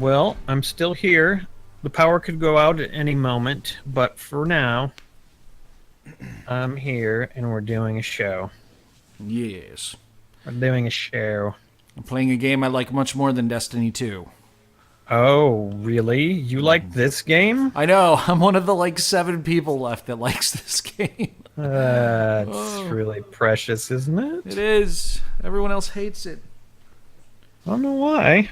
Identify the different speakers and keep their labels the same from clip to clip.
Speaker 1: Well, I'm still here. The power could go out at any moment, but for now, I'm here and we're doing a show.
Speaker 2: Yes.
Speaker 1: We're doing a show.
Speaker 2: I'm playing a game I like much more than Destiny 2.
Speaker 1: Oh, really? You like this game?
Speaker 2: I know, I'm one of the 7 people left that likes this game.
Speaker 1: That's really precious, isn't it?
Speaker 2: It is. Everyone else hates it.
Speaker 1: I don't know why.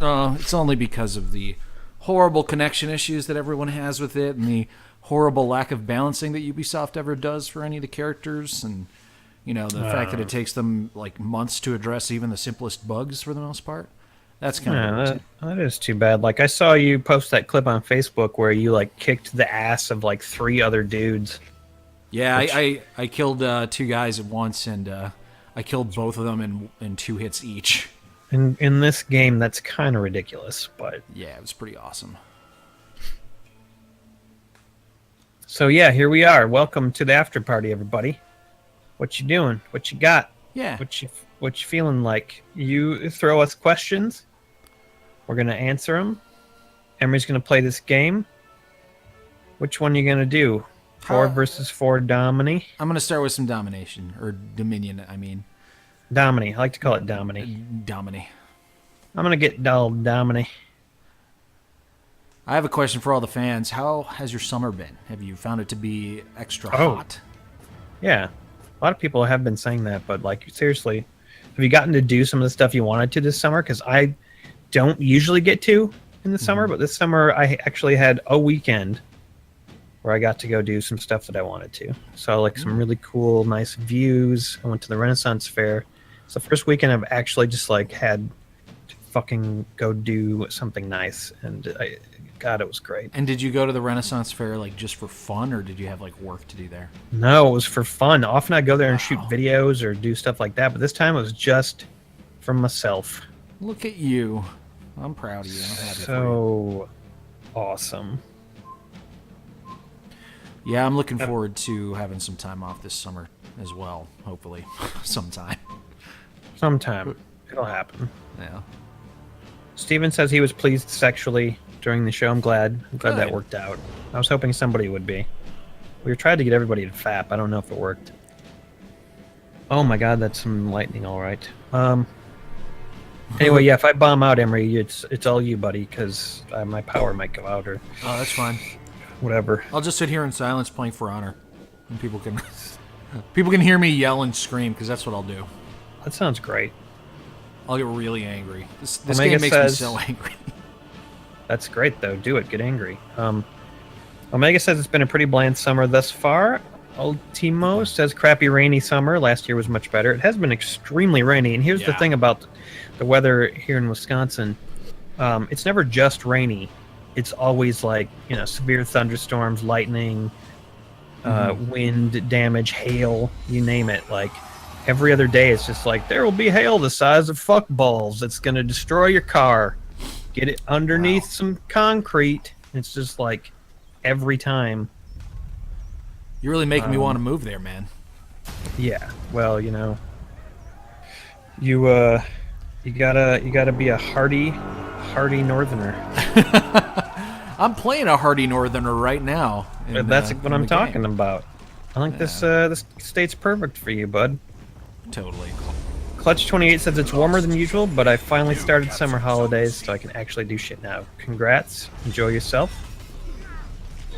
Speaker 2: It's only because of the horrible connection issues that everyone has with it and the horrible lack of balancing that Ubisoft ever does for any of the characters and, the fact that it takes them, months to address even the simplest bugs for the most part. That's kind of...
Speaker 1: That is too bad. I saw you post that clip on Facebook where you, kicked the ass of, 3 other dudes.
Speaker 2: Yeah, I killed 2 guys at once, and I killed both of them in 2 hits each.
Speaker 1: In this game, that's kind of ridiculous, but...
Speaker 2: Yeah, it was pretty awesome.
Speaker 1: So, yeah, here we are. Welcome to the after party, everybody. What you doing? What you got?
Speaker 2: Yeah.
Speaker 1: What you feeling like? You throw us questions. We're going to answer them. Emery's going to play this game. Which one are you going to do? 4 versus 4 Domini?
Speaker 2: I'm going to start with some domination, or dominion, I mean.
Speaker 1: Domini. I like to call it Domini.
Speaker 2: Domini.
Speaker 1: I'm going to get Domini.
Speaker 2: I have a question for all the fans. How has your summer been? Have you found it to be extra hot?
Speaker 1: Yeah. A lot of people have been saying that, but seriously, have you gotten to do some of the stuff you wanted to this summer? Because I don't usually get to in the summer, but this summer I actually had a weekend where I got to go do some stuff that I wanted to. So some really cool, nice views. I went to the Renaissance Fair. It's the first weekend I've actually just had to fucking go do something nice, and God, it was great.
Speaker 2: And did you go to the Renaissance Fair just for fun, or did you have work to do there?
Speaker 1: No, it was for fun. Often I go there and shoot videos or do stuff like that, but this time it was just for myself.
Speaker 2: Look at you. I'm proud of you. I'm happy for you.
Speaker 1: So awesome.
Speaker 2: Yeah, I'm looking forward to having some time off this summer as well, hopefully. Sometime.
Speaker 1: It'll happen.
Speaker 2: Yeah.
Speaker 1: Steven says he was pleased sexually during the show. I'm glad that worked out. I was hoping somebody would be. We were trying to get everybody to FAP. I don't know if it worked. Oh my god, that's some lightning, all right. Anyway, yeah, if I bomb out, Emery, it's all you, buddy, because my power might go out or...
Speaker 2: Oh, that's fine.
Speaker 1: Whatever.
Speaker 2: I'll just sit here in silence playing For Honor. And people can hear me yell and scream, because that's what I'll do.
Speaker 1: That sounds great.
Speaker 2: I'll get really angry. This game makes me so angry.
Speaker 1: That's great, though. Do it. Get angry. Omega says it's been a pretty bland summer thus far. Ultimo says crappy rainy summer. Last year was much better. It has been extremely rainy. And here's the thing about the weather here in Wisconsin. It's never just rainy. It's always severe thunderstorms, lightning, wind damage, hail, you name it. Every other day it's just there will be hail the size of fuck balls that's going to destroy your car. Get it underneath some concrete. It's just every time.
Speaker 2: You're really making me want to move there, man.
Speaker 1: Yeah. Well, you gotta be a hardy northerner.
Speaker 2: I'm playing a hardy northerner right now.
Speaker 1: That's what I'm talking about. I think this state's perfect for you, bud.
Speaker 2: Totally.
Speaker 1: Clutch28 says it's warmer than usual, but I finally started summer holidays, so I can actually do shit now. Congrats. Enjoy yourself.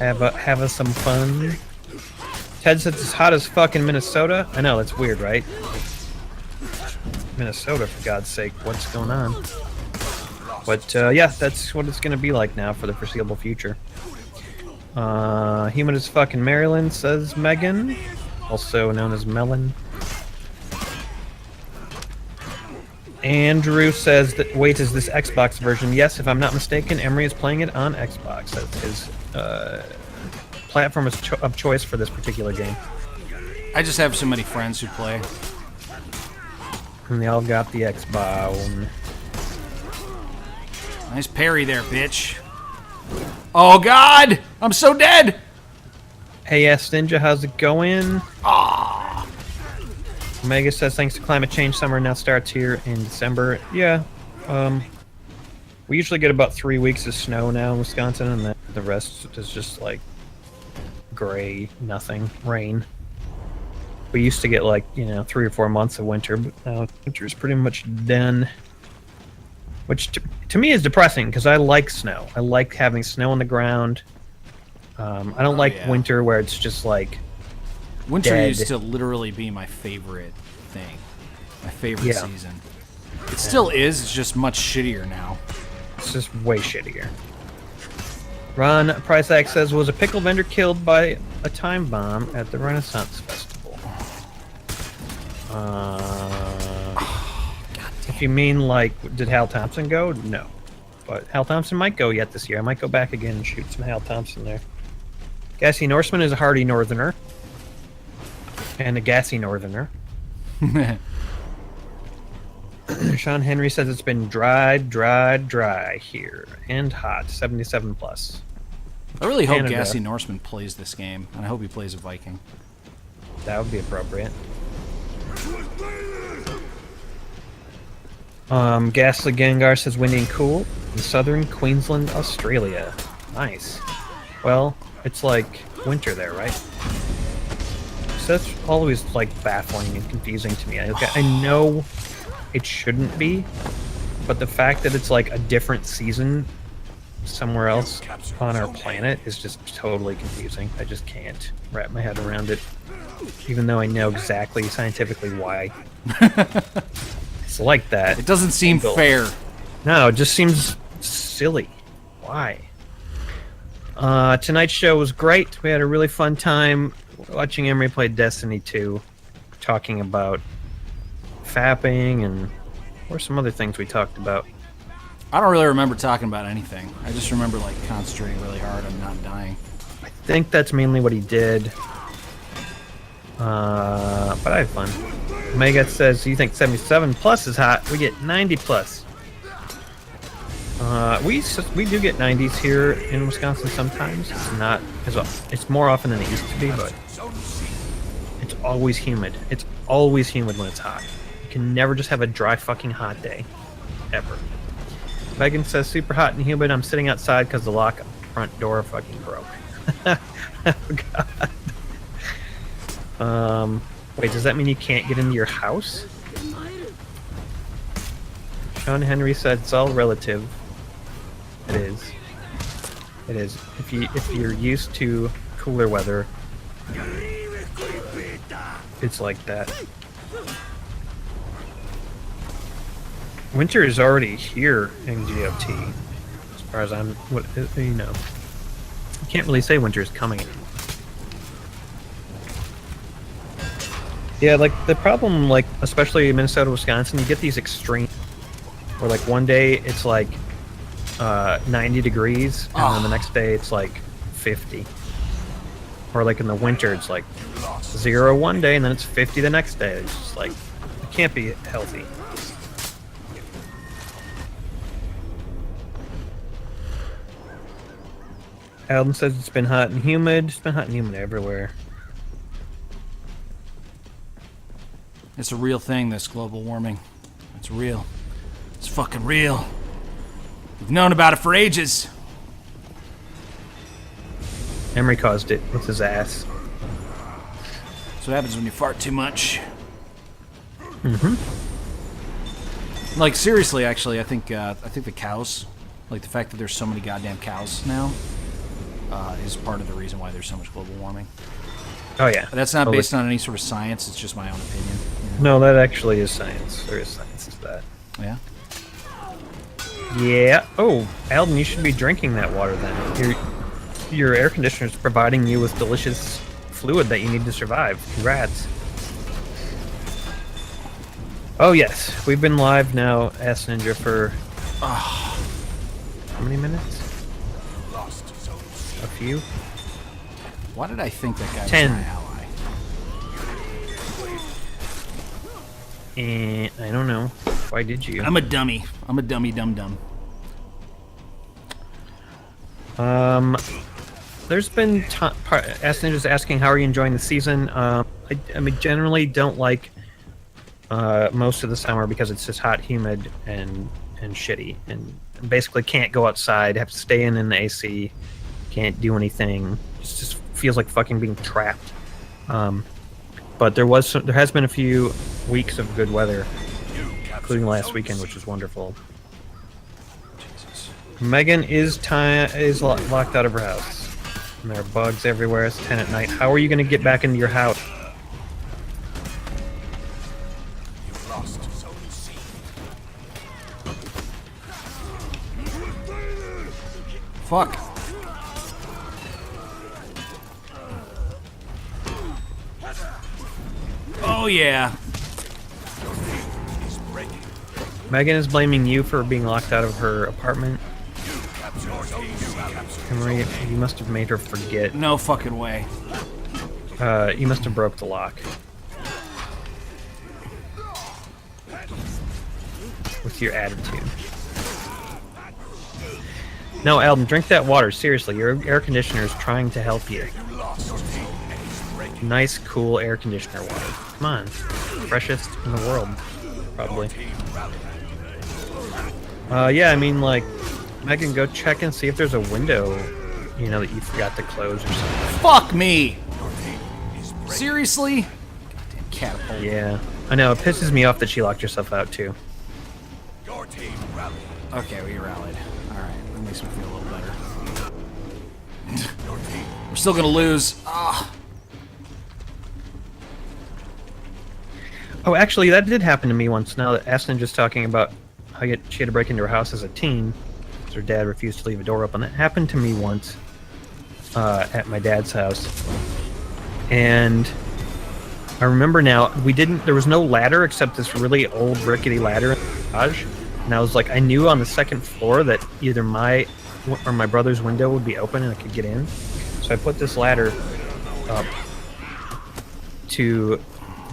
Speaker 1: Have some fun. Ted says it's hot as fuck in Minnesota. I know, that's weird, right? Minnesota, for God's sake. What's going on? But, yeah, that's what it's going to be like now for the foreseeable future. Human as fucking Maryland, says Megan. Also known as Melon. Andrew says that, wait, is this Xbox version? Yes, if I'm not mistaken, Emery is playing it on Xbox. That's his platform of choice for this particular game.
Speaker 2: I just have so many friends who play.
Speaker 1: And they all got the Xbox.
Speaker 2: Nice parry there, bitch. Oh, God! I'm so dead!
Speaker 1: Hey, yes, Ninja, how's it going?
Speaker 2: Ah.
Speaker 1: Omega says, thanks to climate change, summer now starts here in December. Yeah, we're We usually get about 3 weeks of snow now in Wisconsin, and then the rest is just like gray, nothing, rain. We used to get like 3 or 4 months of winter, but now winter is pretty much done. Which to me is depressing because I like snow. I like having snow on the ground. I don't like winter where it's just like
Speaker 2: winter
Speaker 1: dead.
Speaker 2: used to literally be my favorite thing, my favorite season. It still is. It's just much shittier now.
Speaker 1: It's just way shittier. Ron Priceack says, was a pickle vendor killed by a time bomb at the Renaissance Festival? If you mean like, did Hal Thompson go? No. But Hal Thompson might go yet this year. I might go back again and shoot some Hal Thompson there. Gassy Norseman is a hardy northerner. And a gassy northerner. Sean Henry says it's been dry here. And hot. 77 plus.
Speaker 2: I really hope
Speaker 1: Canada.
Speaker 2: Gassy Norseman plays this game, and I hope he plays a Viking.
Speaker 1: That would be appropriate. Ghastly Gengar says windy and cool in southern Queensland, Australia. Nice. Well, it's like winter there, right? So that's always like baffling and confusing to me. I know it shouldn't be, but the fact that it's like a different season somewhere else on our planet is just totally confusing. I just can't wrap my head around it, even though I know exactly scientifically why. It's like that.
Speaker 2: It doesn't seem fair.
Speaker 1: No, it just seems silly. Why? Tonight's show was great. We had a really fun time watching Emery play Destiny 2, talking about fapping and or some other things we talked about.
Speaker 2: I don't really remember talking about anything. I just remember like concentrating really hard on not dying.
Speaker 1: I think that's mainly what he did. But I had fun. Omega says, you think 77 plus is hot? We get 90 plus. We do get 90s here in Wisconsin sometimes. It's not as well. It's more often than it used to be, but it's always humid. It's always humid when it's hot. You can never just have a dry fucking hot day. Ever. Megan says, super hot and humid. I'm sitting outside because the lock front door fucking broke. Oh, God. Wait, does that mean you can't get into your house? Sean Henry said it's all relative. It is. It is. If you're used to cooler weather, it's like that. Winter is already here in GOT, as far as I'm. You can't really say winter is coming anymore. Yeah, like the problem, like especially in Minnesota, Wisconsin, you get these extreme, where like one day it's like 90 degrees, and then the next day it's like 50. Or like in the winter, it's like 0 one day, and then it's 50 the next day. It's just like, it can't be healthy. Alden says it's been hot and humid. It's been hot and humid everywhere.
Speaker 2: It's a real thing, this global warming. It's real. It's fucking real. We've known about it for ages.
Speaker 1: Emery caused it with his ass.
Speaker 2: That's what happens when you fart too much.
Speaker 1: Mm-hmm.
Speaker 2: Like seriously, actually, I think the cows, like the fact that there's so many goddamn cows now, is part of the reason why there's so much global warming.
Speaker 1: Oh yeah.
Speaker 2: But that's not based on any sort of science. It's just my own opinion.
Speaker 1: No, that actually is science. There is science to that.
Speaker 2: Yeah.
Speaker 1: Yeah. Oh, Alden, you should be drinking that water then. Your air conditioner is providing you with delicious fluid that you need to survive. Congrats. Oh yes, we've been live now, Ass Ninja, for how many minutes? A few.
Speaker 2: Why did I think that guy
Speaker 1: 10.
Speaker 2: was my ally?
Speaker 1: I don't know. Why did you?
Speaker 2: I'm a dummy. I'm a dummy dum-dum.
Speaker 1: There's been Ask Ninja's asking how are you enjoying the season. I mean, generally don't like most of the summer because it's just hot, humid, and and shitty, and basically can't go outside, have to stay in the AC, can't do anything. It just feels like fucking being trapped. But there has been a few weeks of good weather, including last weekend, which was wonderful. Megan is locked out of her house. And there are bugs everywhere. It's 10 at night. How are you going to get back into your house?
Speaker 2: Fuck. Oh yeah.
Speaker 1: Megan is blaming you for being locked out of her apartment. Maria, you must have made her forget.
Speaker 2: No fucking way.
Speaker 1: You must have broke the lock. With your attitude. No, Alden, drink that water. Seriously, your air conditioner is trying to help you. Nice, cool air conditioner water. Come on. Freshest in the world, probably. Yeah, I mean, like, Megan, go check and see if there's a window, you know, that you forgot to close or something.
Speaker 2: Fuck me! Seriously? Goddamn catapult.
Speaker 1: Yeah. I know, it pisses me off that she locked herself out, too.
Speaker 2: Okay, we rallied. Alright, that makes me feel a little better. We're still gonna lose. Ah.
Speaker 1: Oh, actually, that did happen to me once. Now that Aston just talking about how she had to break into her house as a teen because her dad refused to leave a door open. That happened to me once at my dad's house. And I remember now, there was no ladder except this really old rickety ladder in the garage. And I was like, I knew on the second floor that either my or my brother's window would be open and I could get in. So I put this ladder up to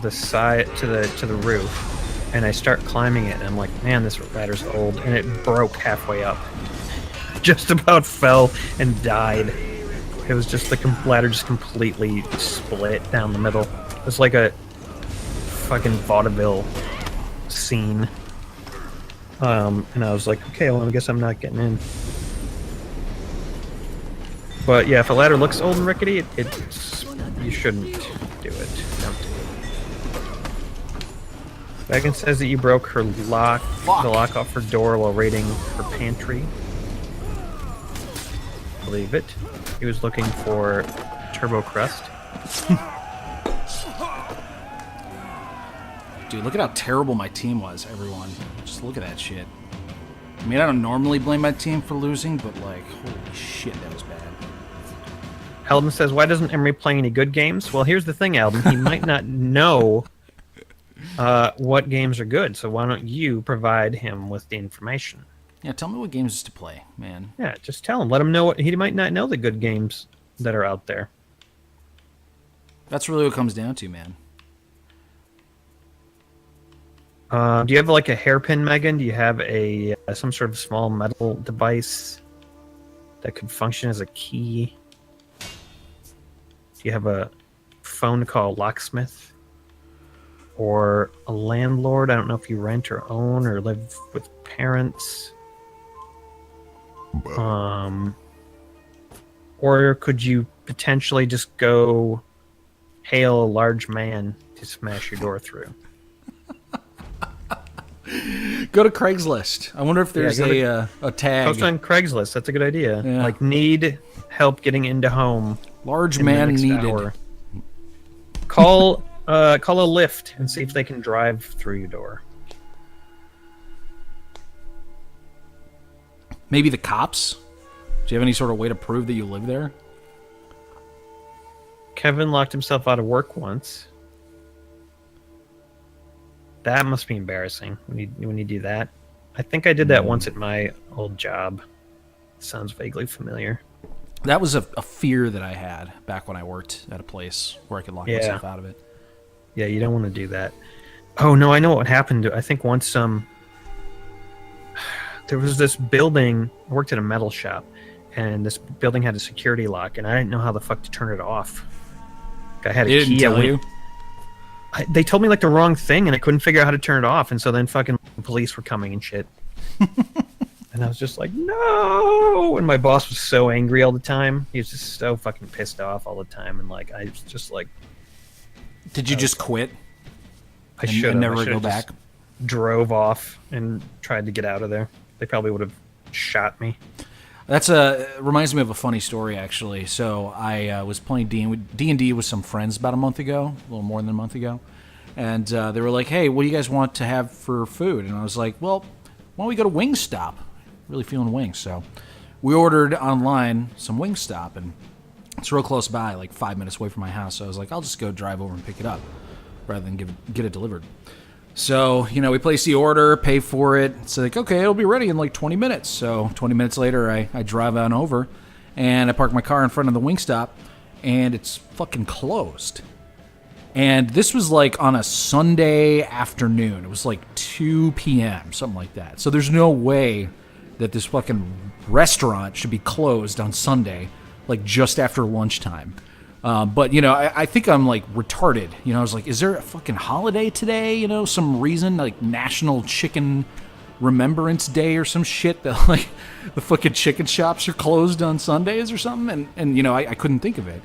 Speaker 1: the side, to the roof. And I start climbing it, and I'm like, man, this ladder's old, and it broke halfway up. Just about fell and died. It was just the ladder just completely split down the middle. It was like a fucking vaudeville scene. And I was like, okay, well, I guess I'm not getting in. But yeah, if a ladder looks old and rickety, you shouldn't do it. Don't do it. Megan says that you broke her the lock off her door while raiding her pantry. Believe it. He was looking for Turbo Crust.
Speaker 2: Dude, look at how terrible my team was, everyone. Just look at that shit. I mean, I don't normally blame my team for losing, but like, holy shit, that was bad.
Speaker 1: Alden says, why doesn't Emery play any good games? Well, here's the thing, Alden. He might not know what games are good, so why don't you provide him with the information?
Speaker 2: Yeah, tell me what games to play, man.
Speaker 1: Yeah, just tell him. Let him know he might not know the good games that are out there.
Speaker 2: That's really what it comes down to, man.
Speaker 1: Do you have like a hairpin, Megan? Do you have some sort of small metal device that could function as a key? Do you have a phone to call a locksmith? Or a landlord? I don't know if you rent or own or live with parents. Or could you potentially just go hail a large man to smash your door through?
Speaker 2: Go to Craigslist. I wonder if there's a tag.
Speaker 1: Post on Craigslist. That's a good idea.
Speaker 2: Yeah.
Speaker 1: Like, need help getting into home.
Speaker 2: Large
Speaker 1: in the
Speaker 2: man
Speaker 1: next
Speaker 2: needed.
Speaker 1: hour. Call a Lyft and see if they can drive through your door.
Speaker 2: Maybe the cops? Do you have any sort of way to prove that you live there?
Speaker 1: Kevin locked himself out of work once. That must be embarrassing when you do that. I think I did that once at my old job. Sounds vaguely familiar.
Speaker 2: That was a fear that I had back when I worked at a place where I could lock myself out of it.
Speaker 1: Yeah, you don't want to do that. Oh no, I know what happened. I think once there was this building. I worked at a metal shop, and this building had a security lock, and I didn't know how the fuck to turn it off. I had a
Speaker 2: They didn't
Speaker 1: key.
Speaker 2: tell you?
Speaker 1: They told me like the wrong thing, and I couldn't figure out how to turn it off. And so then fucking police were coming and shit. And I was just like, no! And my boss was so angry all the time. He was just so fucking pissed off all the time. And like, I was just like,
Speaker 2: Did you just quit?
Speaker 1: I should have
Speaker 2: never go back.
Speaker 1: Drove off and tried to get out of there. They probably would have shot me.
Speaker 2: That's reminds me of a funny story, actually. So I was playing D&D with some friends about a month ago, a little more than a month ago. And they were like, hey, what do you guys want to have for food? And I was like, well, why don't we go to Wingstop? Really feeling wings. So we ordered online some Wingstop, and it's real close by, like 5 minutes away from my house. So I was like, I'll just go drive over and pick it up rather than get it delivered. So, we place the order, pay for it. It's like, okay, it'll be ready in like 20 minutes. So 20 minutes later, I drive on over, and I park my car in front of the Wingstop, and it's fucking closed. And this was like on a Sunday afternoon. It was like 2 p.m., something like that. So there's no way that this fucking restaurant should be closed on Sunday, like just after lunchtime. But, I think I'm, like, retarded. I was like, is there a fucking holiday today? Some reason, like National Chicken Remembrance Day or some shit that, like, the fucking chicken shops are closed on Sundays or something? And I couldn't think of it.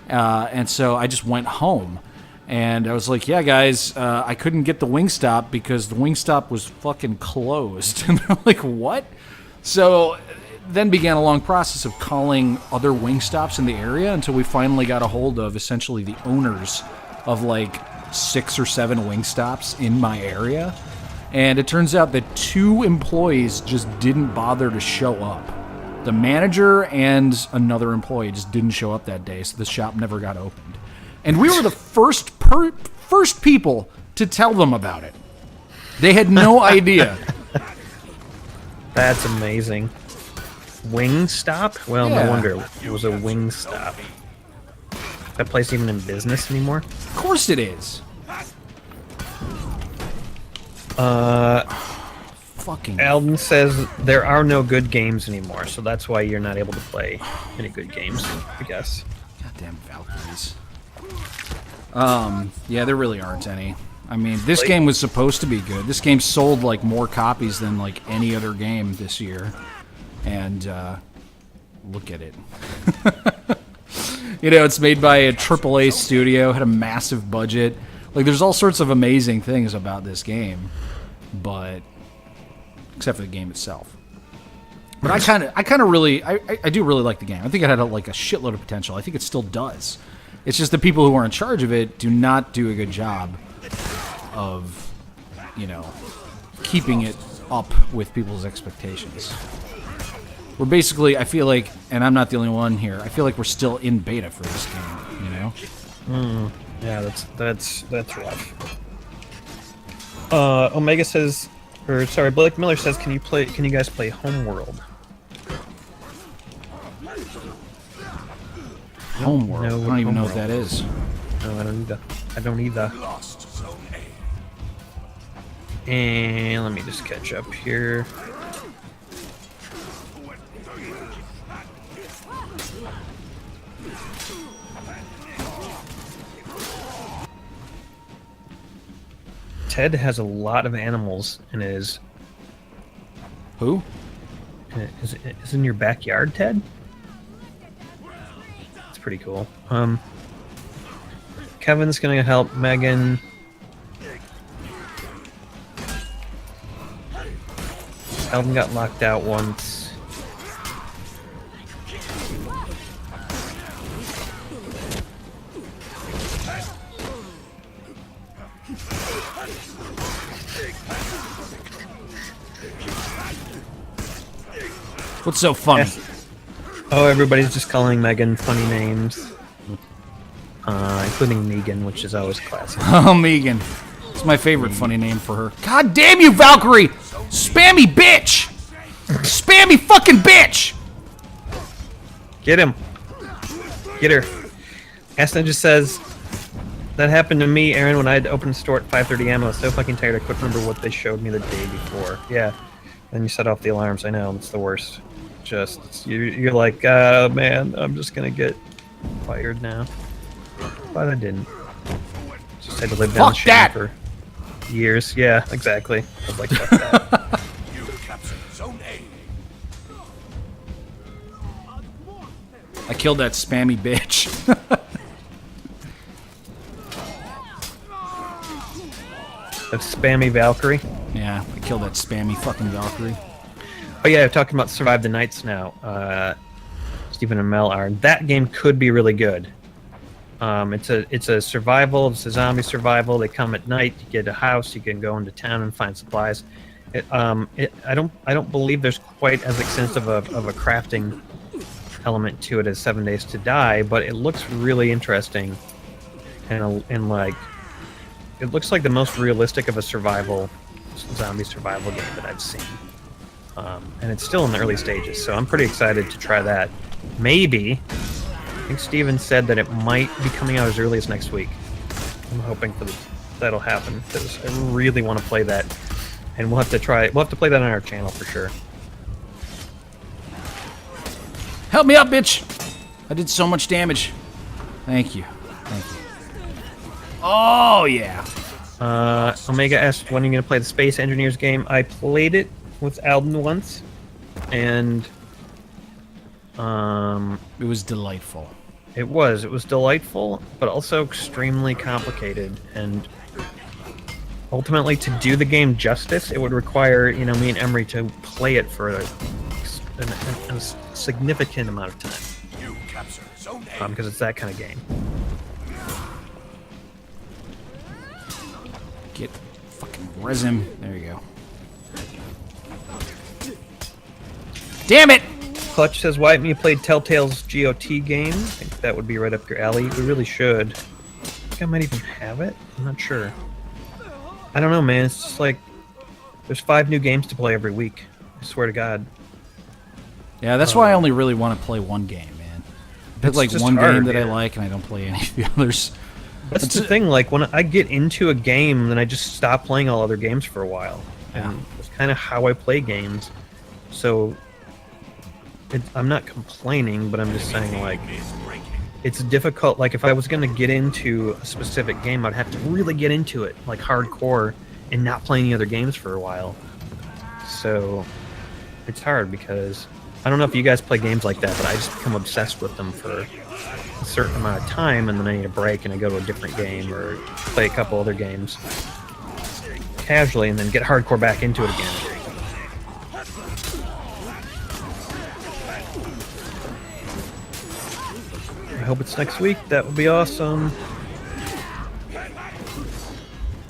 Speaker 2: And so I just went home. And I was like, yeah, guys, I couldn't get the Wingstop because the Wingstop was fucking closed. And they're like, what? So then began a long process of calling other Wingstops in the area until we finally got a hold of essentially the owners of like 6 or 7 Wingstops in my area. And it turns out that 2 employees just didn't bother to show up. The manager and another employee just didn't show up that day, so the shop never got opened. And we were the first people to tell them about it. They had no idea.
Speaker 1: That's amazing. Wingstop? Well,
Speaker 2: Yeah.
Speaker 1: no wonder it was a Wingstop. That place even in business anymore?
Speaker 2: Of course it is. Fucking
Speaker 1: Alden says there are no good games anymore, so that's why you're not able to play any good games, I guess.
Speaker 2: goddamn Valkyries. Yeah, there really aren't any. I mean, this game was supposed to be good. This game sold like more copies than like any other game this year. And look at it. It's made by a AAA studio, had a massive budget. Like, there's all sorts of amazing things about this game, but except for the game itself. But I do really like the game. I think it had a shitload of potential. I think it still does. It's just the people who are in charge of it do not do a good job of, keeping it up with people's expectations. We're basically, I feel like, and I'm not the only one here, I feel like we're still in beta for this game,
Speaker 1: Yeah, that's rough. Omega says, Blake Miller says, can you guys play Homeworld?
Speaker 2: Homeworld.
Speaker 1: No,
Speaker 2: I don't even know what
Speaker 1: Homeworld.
Speaker 2: that is.
Speaker 1: No, I don't either. And let me just catch up here. Ted has a lot of animals in his.
Speaker 2: Who?
Speaker 1: Is in your backyard, Ted? It's pretty cool. Kevin's gonna help Megan. Alvin got locked out once.
Speaker 2: What's so funny?
Speaker 1: Oh, everybody's just calling Megan funny names. Including Negan, which is always classic.
Speaker 2: Oh, Megan. It's my favorite funny name for her. God damn you, Valkyrie! Spammy bitch! Spammy fucking bitch!
Speaker 1: Get him. Get her. Aston just says, that happened to me, Aaron, when I had opened the store at 5:30 a.m. I was so fucking tired I couldn't remember what they showed me the day before. Yeah. Then you set off the alarms. I know, it's the worst. You're like, man, I'm just gonna get fired now. But I didn't. Just had to live down
Speaker 2: Fuck
Speaker 1: shame
Speaker 2: that!
Speaker 1: for years. Yeah, exactly. I was like, fuck that.
Speaker 3: captured Zone A.
Speaker 2: I killed that spammy bitch.
Speaker 1: That spammy Valkyrie.
Speaker 2: Yeah, I killed that spammy fucking Valkyrie.
Speaker 1: Oh yeah, talking about Survive the Nights now. Stephen and Mel are. That game could be really good. It's a survival. It's a zombie survival. They come at night. You get a house. You can go into town and find supplies. I don't believe there's quite as extensive of a crafting element to it as 7 Days to Die, but it looks really interesting, and like it looks like the most realistic of a zombie survival game that I've seen. And it's still in the early stages, so I'm pretty excited to try that. Maybe, I think Steven said that it might be coming out as early as next week. I'm hoping that'll happen, because I really want to play that, and we'll have to play that on our channel for sure.
Speaker 2: Help me up, bitch! I did so much damage. Thank you. Thank you. Oh, yeah.
Speaker 1: Omega asked when are you going to play the Space Engineers game. I played it with Alden once, and
Speaker 2: it was delightful.
Speaker 1: It was delightful, but also extremely complicated, and ultimately to do the game justice, it would require, me and Emery to play it for a significant amount of time.
Speaker 3: You capture Zone A.
Speaker 1: Because it's that kind of game.
Speaker 2: Get fucking resin. There you go. Damn it!
Speaker 1: Clutch says, why haven't you played Telltale's GOT game? I think that would be right up your alley. We really should. I think I might even have it. I'm not sure. I don't know, man. It's just like there's 5 new games to play every week. I swear to God.
Speaker 2: Yeah, that's why I only really want to play one game, man. It's like one game that I like, and I don't play any of the others.
Speaker 1: That's the thing. Like when I get into a game, then I just stop playing all other games for a while, and it's kind of how I play games. So I'm not complaining, but I'm just saying, like, it's difficult. Like if I was going to get into a specific game, I'd have to really get into it, like hardcore, and not play any other games for a while. So it's hard because I don't know if you guys play games like that, but I just become obsessed with them for a certain amount of time, and then I need a break and I go to a different game or play a couple other games casually, and then get hardcore back into it again. I hope it's next week. That would be awesome.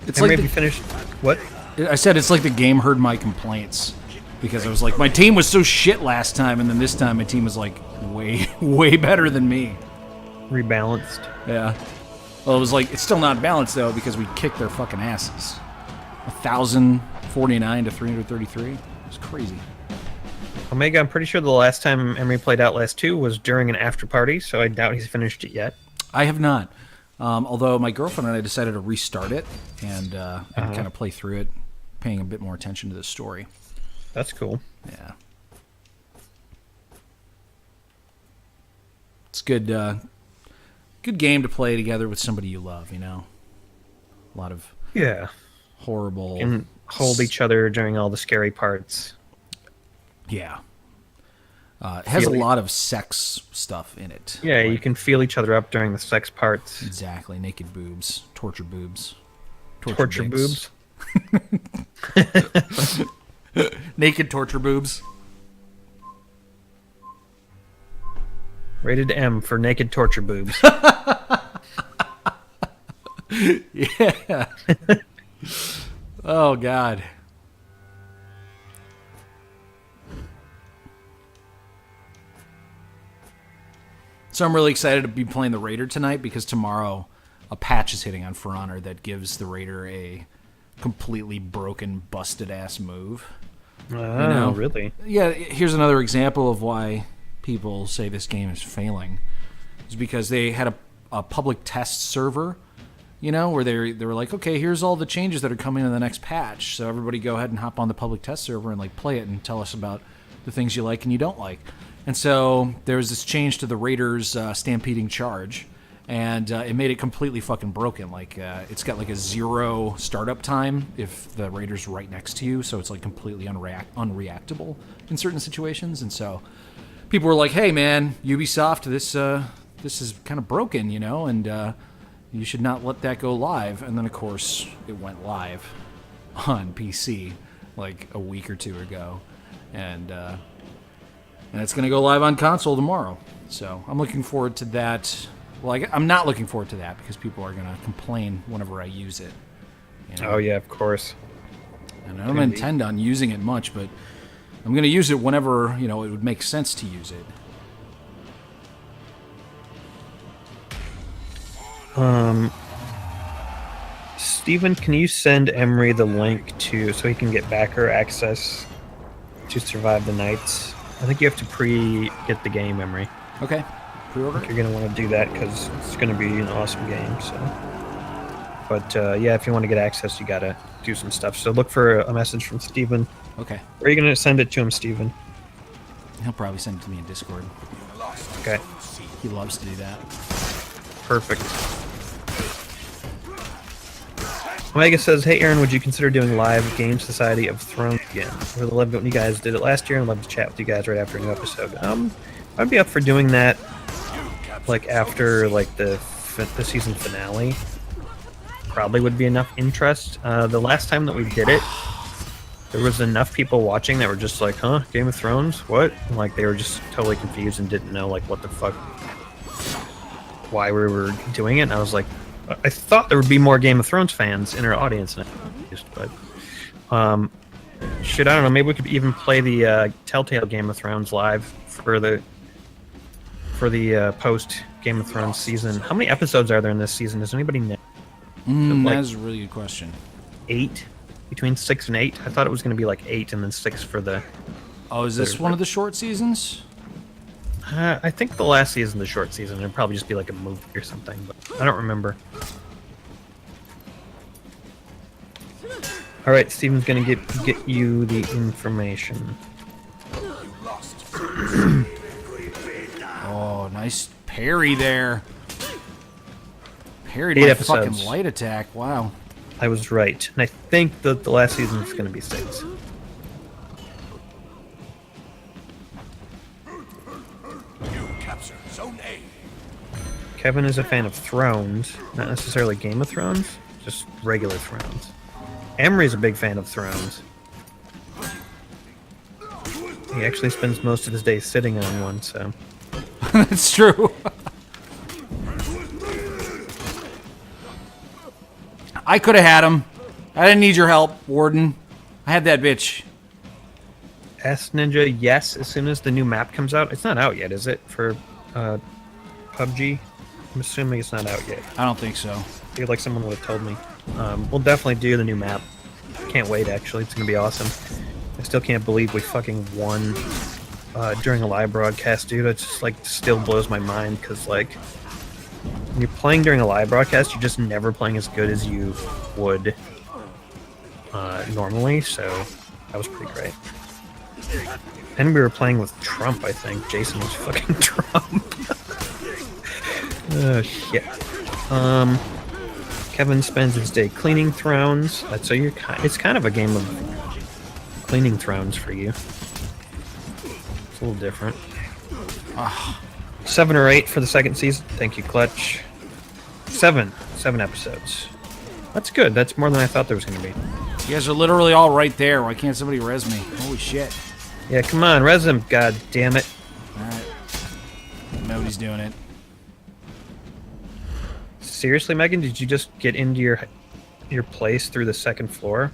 Speaker 2: It's
Speaker 1: and
Speaker 2: like
Speaker 1: maybe finished. What?
Speaker 2: I said it's like the game heard my complaints, because I was like, my team was so shit last time, and then this time my team was like way better than me.
Speaker 1: Rebalanced.
Speaker 2: Yeah. Well, it was like, it's still not balanced though, because we kicked their fucking asses. 1,049 to 333. It was crazy.
Speaker 1: Omega, I'm pretty sure the last time Emery played Outlast 2 was during an after party, so I doubt he's finished it yet.
Speaker 2: I have not. Although my girlfriend and I decided to restart it and kind of play through it, paying a bit more attention to the story.
Speaker 1: That's cool.
Speaker 2: Yeah. It's good good game to play together with somebody you love, A lot of horrible...
Speaker 1: And hold each other during all the scary parts.
Speaker 2: Yeah. It has a lot of sex stuff in it.
Speaker 1: Yeah, you can feel each other up during the sex parts.
Speaker 2: Exactly. Naked boobs. Torture boobs.
Speaker 1: Torture boobs.
Speaker 2: Naked torture boobs.
Speaker 1: Rated M for naked torture boobs.
Speaker 2: Yeah. Oh, God. So I'm really excited to be playing the Raider tonight, because tomorrow a patch is hitting on For Honor that gives the Raider a completely broken, busted-ass move.
Speaker 1: Oh, really?
Speaker 2: Yeah, here's another example of why people say this game is failing. It's because they had a public test server, where they were like, okay, here's all the changes that are coming in the next patch. So everybody go ahead and hop on the public test server and play it and tell us about the things you like and you don't like. And so there was this change to the Raiders' stampeding charge, and it made it completely fucking broken. Like it's got like a 0 startup time if the raider's right next to you, so it's like completely unreactable in certain situations. And so people were like, "Hey, man, Ubisoft, this is kind of broken, you know, and you should not let that go live." And then of course it went live on PC like a week or two ago, and it's going to go live on console tomorrow. So I'm looking forward to that. Well, I'm not looking forward to that because people are going to complain whenever I use it. You know?
Speaker 1: Oh yeah, of course.
Speaker 2: And I don't intend on using it much, but I'm going to use it whenever, you know, it would make sense to use it.
Speaker 1: Steven, can you send Emery the link so he can get backer access to Survive the Nights? I think you have to get the game, Emery.
Speaker 2: Okay. Pre-order?
Speaker 1: I think you're going to want to do that because it's going to be an awesome game. So, but yeah, if you want to get access, you got to do some stuff. So look for a message from Steven.
Speaker 2: Okay.
Speaker 1: Or are you going to send it to him, Steven?
Speaker 2: He'll probably send it to me in Discord.
Speaker 1: Okay.
Speaker 2: He loves to do that.
Speaker 1: Perfect. Omega says, "Hey Aaron, would you consider doing live Game Society of Thrones again? I really loved it when you guys did it last year, and I'd love to chat with you guys right after a new episode." I'd be up for doing that, like after like the season finale. Probably would be enough interest. The last time that we did it, there was enough people watching that were just like, "Huh, Game of Thrones? What?" And, like they were just totally confused and didn't know like what the fuck, why we were doing it. And I was like, I thought there would be more Game of Thrones fans in our audience, but shit, I don't know. Maybe we could even play the Telltale Game of Thrones live for the post Game of Thrones season. How many episodes are there in this season? Does anybody know? Like
Speaker 2: That is a really good question.
Speaker 1: 8, between 6 and 8. I thought it was going to be like 8 and then 6 for the.
Speaker 2: Oh, is this one of the short seasons?
Speaker 1: I think the last season, the short season, it'd probably just be like a movie or something, but I don't remember. All right, Steven's gonna get you the information.
Speaker 2: Oh, nice parry there. Parried
Speaker 1: 8
Speaker 2: my
Speaker 1: episodes.
Speaker 2: fucking light attack. Wow.
Speaker 1: I was right, and I think that the last season is gonna be 6.
Speaker 3: You capture Zone A.
Speaker 1: Kevin is a fan of Thrones, not necessarily Game of Thrones, just regular Thrones. Emery's a big fan of Thrones. He actually spends most of his day sitting on one, so.
Speaker 2: That's true. I could have had him. I didn't need your help, Warden. I had that bitch.
Speaker 1: Ask Ninja, yes, as soon as the new map comes out. It's not out yet, is it, for PUBG? I'm assuming it's not out yet.
Speaker 2: I don't think so.
Speaker 1: I feel like someone would have told me. We'll definitely do the new map. Can't wait, actually. It's going to be awesome. I still can't believe we fucking won during a live broadcast, dude. It just, like, still blows my mind, because, like, when you're playing during a live broadcast, you're just never playing as good as you would normally, so that was pretty great. And we were playing with Trump, I think. Jason was fucking Trump. Oh, shit. Kevin spends his day cleaning thrones. So it's kind of a game of cleaning thrones for you. It's a little different. 7 or 8 for the second season. Thank you, Clutch. 7 episodes. That's good. That's more than I thought there was going to be.
Speaker 2: You guys are literally all right there. Why can't somebody res me? Holy shit.
Speaker 1: Yeah, come on, res him, god damn it.
Speaker 2: Alright. Nobody's doing it.
Speaker 1: Seriously, Megan, did you just get into your place through the second floor?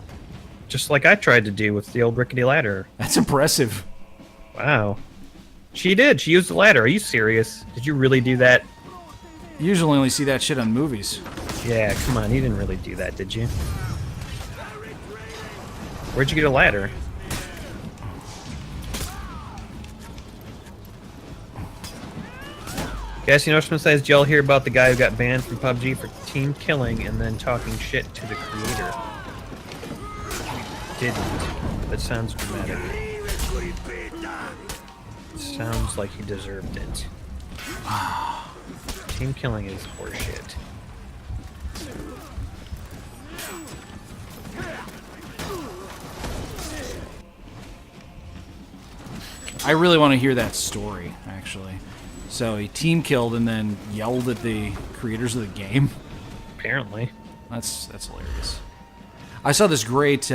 Speaker 1: Just like I tried to do with the old rickety ladder.
Speaker 2: That's impressive.
Speaker 1: Wow. She did. She used the ladder. Are you serious? Did you really do that?
Speaker 2: You usually only see that shit on movies.
Speaker 1: Yeah, come on. You didn't really do that, did you? Where'd you get a ladder? Cassie Norseman says, did y'all hear about the guy who got banned from PUBG for team killing and then talking shit to the creator? Didn't. That sounds dramatic. Sounds like he deserved it. Team killing is horseshit.
Speaker 2: I really want to hear that story, actually. So he team killed and then yelled at the creators of the game.
Speaker 1: Apparently.
Speaker 2: That's hilarious. I saw this great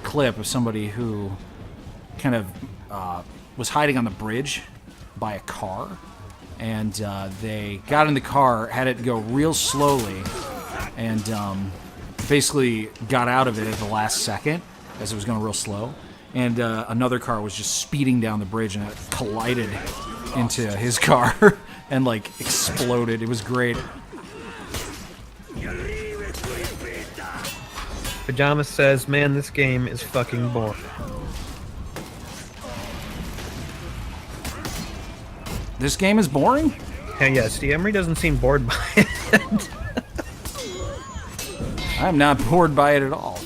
Speaker 2: clip of somebody who kind of was hiding on the bridge by a car, and they got in the car, had it go real slowly, and basically got out of it at the last second as it was going real slow. And another car was just speeding down the bridge, and it collided into his car and like exploded. It was great.
Speaker 1: Pajama says, man, this game is fucking boring.
Speaker 2: This game is boring?
Speaker 1: Hey, yes, the Emery doesn't seem bored by it.
Speaker 2: I'm not bored by it at all.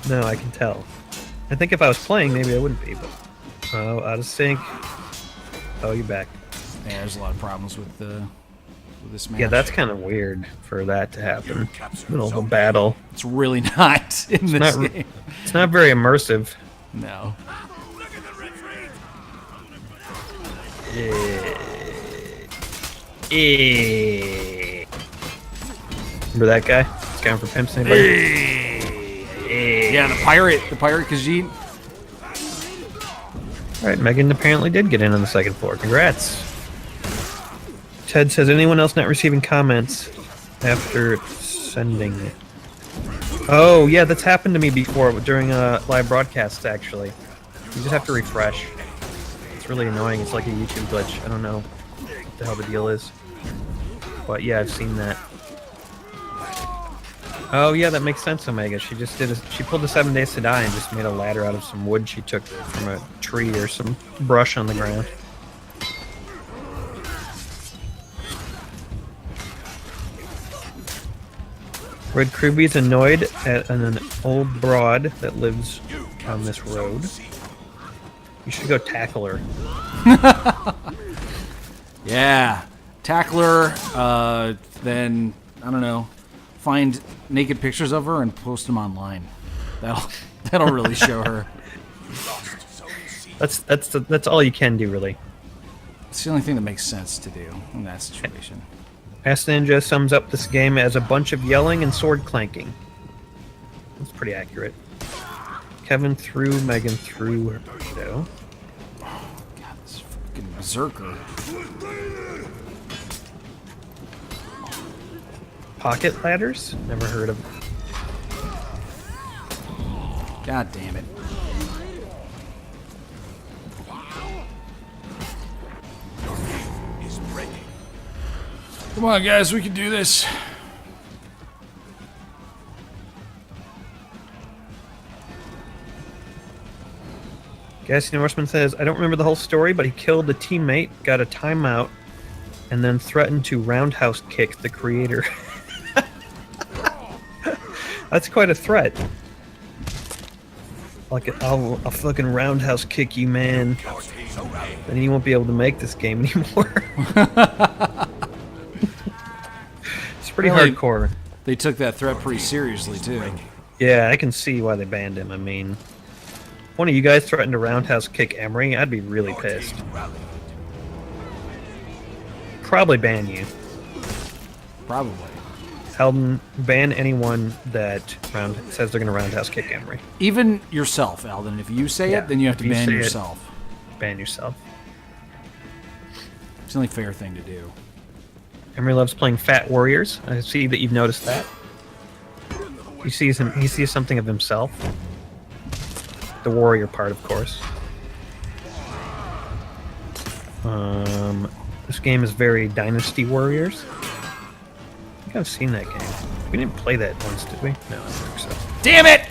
Speaker 1: No, I can tell. I think if I was playing, maybe I wouldn't be, but... Oh, out of sync. Oh, you're back.
Speaker 2: Yeah, there's a lot of problems with this match.
Speaker 1: Yeah, that's kind of weird for that to happen. Middle of a battle.
Speaker 2: It's really not in this
Speaker 1: not-
Speaker 2: game.
Speaker 1: It's not very immersive.
Speaker 2: No.
Speaker 1: Remember that guy? This guy for pimps, anybody?
Speaker 2: Yeah, the pirate Khajiit.
Speaker 1: Alright, Megan apparently did get in on the second floor. Congrats. Ted says, anyone else not receiving comments after sending? Oh, yeah, that's happened to me before during live broadcasts, actually. You just have to refresh. It's really annoying. It's like a YouTube glitch. I don't know what the hell the deal is. But yeah, I've seen that. Oh yeah, that makes sense, Omega. She just she pulled the 7 Days to Die and just made a ladder out of some wood she took from a tree or some brush on the ground. Red Kruby's annoyed at an old broad that lives on this road. You should go tackle her.
Speaker 2: Yeah. Tackle her, then, I don't know, find naked pictures of her and post them online. That'll really show her.
Speaker 1: That's all you can do, really.
Speaker 2: It's the only thing that makes sense to do in that situation.
Speaker 1: Ass Ninja sums up this game as a bunch of yelling and sword clanking. That's pretty accurate. Kevin threw Megan through her window.
Speaker 2: God, this fucking berserker.
Speaker 1: Pocket ladders? Never heard of.
Speaker 2: God damn it.
Speaker 3: Is ready.
Speaker 2: Come on, guys, we can do this.
Speaker 1: Gassy Norseman says, I don't remember the whole story, but he killed a teammate, got a timeout, and then threatened to roundhouse kick the creator. That's quite a threat. Like, I'll fucking roundhouse kick you, man. Then you won't be able to make this game anymore. It's pretty
Speaker 2: Well,
Speaker 1: hardcore.
Speaker 2: They took that threat pretty seriously, too.
Speaker 1: Yeah, I can see why they banned him. I mean, if one of you guys threatened to roundhouse kick Emery, I'd be really pissed. Probably ban you.
Speaker 2: Probably.
Speaker 1: Eldon, ban anyone that says they're going to roundhouse kick Emery.
Speaker 2: Even yourself, Eldon. If you say
Speaker 1: Yeah,
Speaker 2: it, then you have to
Speaker 1: if you
Speaker 2: ban
Speaker 1: say it-
Speaker 2: yourself.
Speaker 1: Ban yourself.
Speaker 2: It's the only fair thing to do.
Speaker 1: Emery loves playing Fat Warriors. I see that you've noticed that. He sees something of himself. The warrior part, of course. This game is very Dynasty Warriors. I think I've seen that game. We didn't play that once, did we? No, I don't think so.
Speaker 2: Damn it!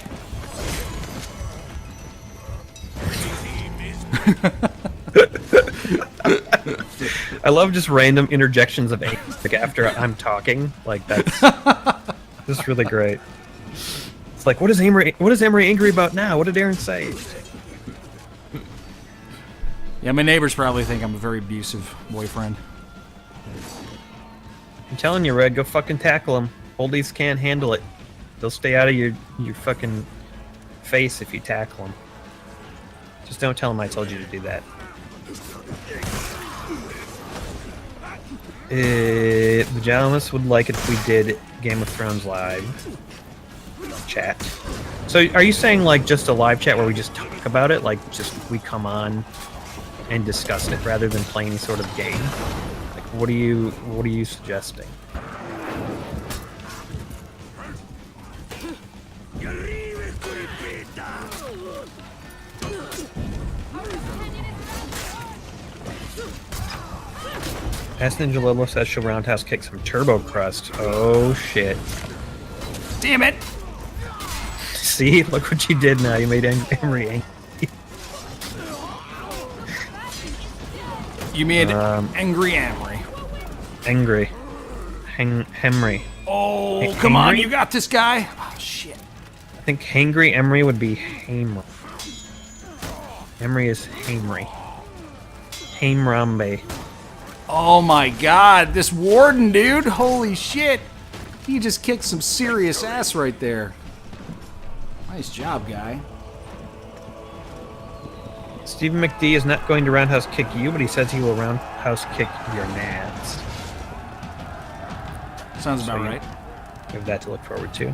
Speaker 1: I love just random interjections of aim, like after I'm talking. Like that's just really great. It's like, what is Emery angry about now? What did Aaron say?
Speaker 2: Yeah, my neighbors probably think I'm a very abusive boyfriend.
Speaker 1: I'm telling you, Red, go fucking tackle them. Oldies can't handle it. They'll stay out of your fucking face if you tackle them. Just don't tell them I told you to do that. Vajalis would like it if we did Game of Thrones live chat. So are you saying like just a live chat where we just talk about it? Like just we come on and discuss it rather than play any sort of game? Like what are you suggesting? Ask Ninja Lolo says she'll roundhouse kick some Turbo Crust. Oh shit.
Speaker 2: Damn it!
Speaker 1: See? Look what you did now. You made Emery angry.
Speaker 2: You made Angry Amory.
Speaker 1: Angry. Henry.
Speaker 2: Oh, come on, you got this guy. Oh, shit.
Speaker 1: I think Hangry Emery would be Hamer. Emery is Hamery. Hamerambe.
Speaker 2: Oh my god, this Warden, dude. Holy shit. He just kicked some serious ass right there. Nice job, guy.
Speaker 1: Stephen McD is not going to roundhouse kick you, but he says he will roundhouse kick your nads.
Speaker 2: Sounds about right.
Speaker 1: We have that to look forward to.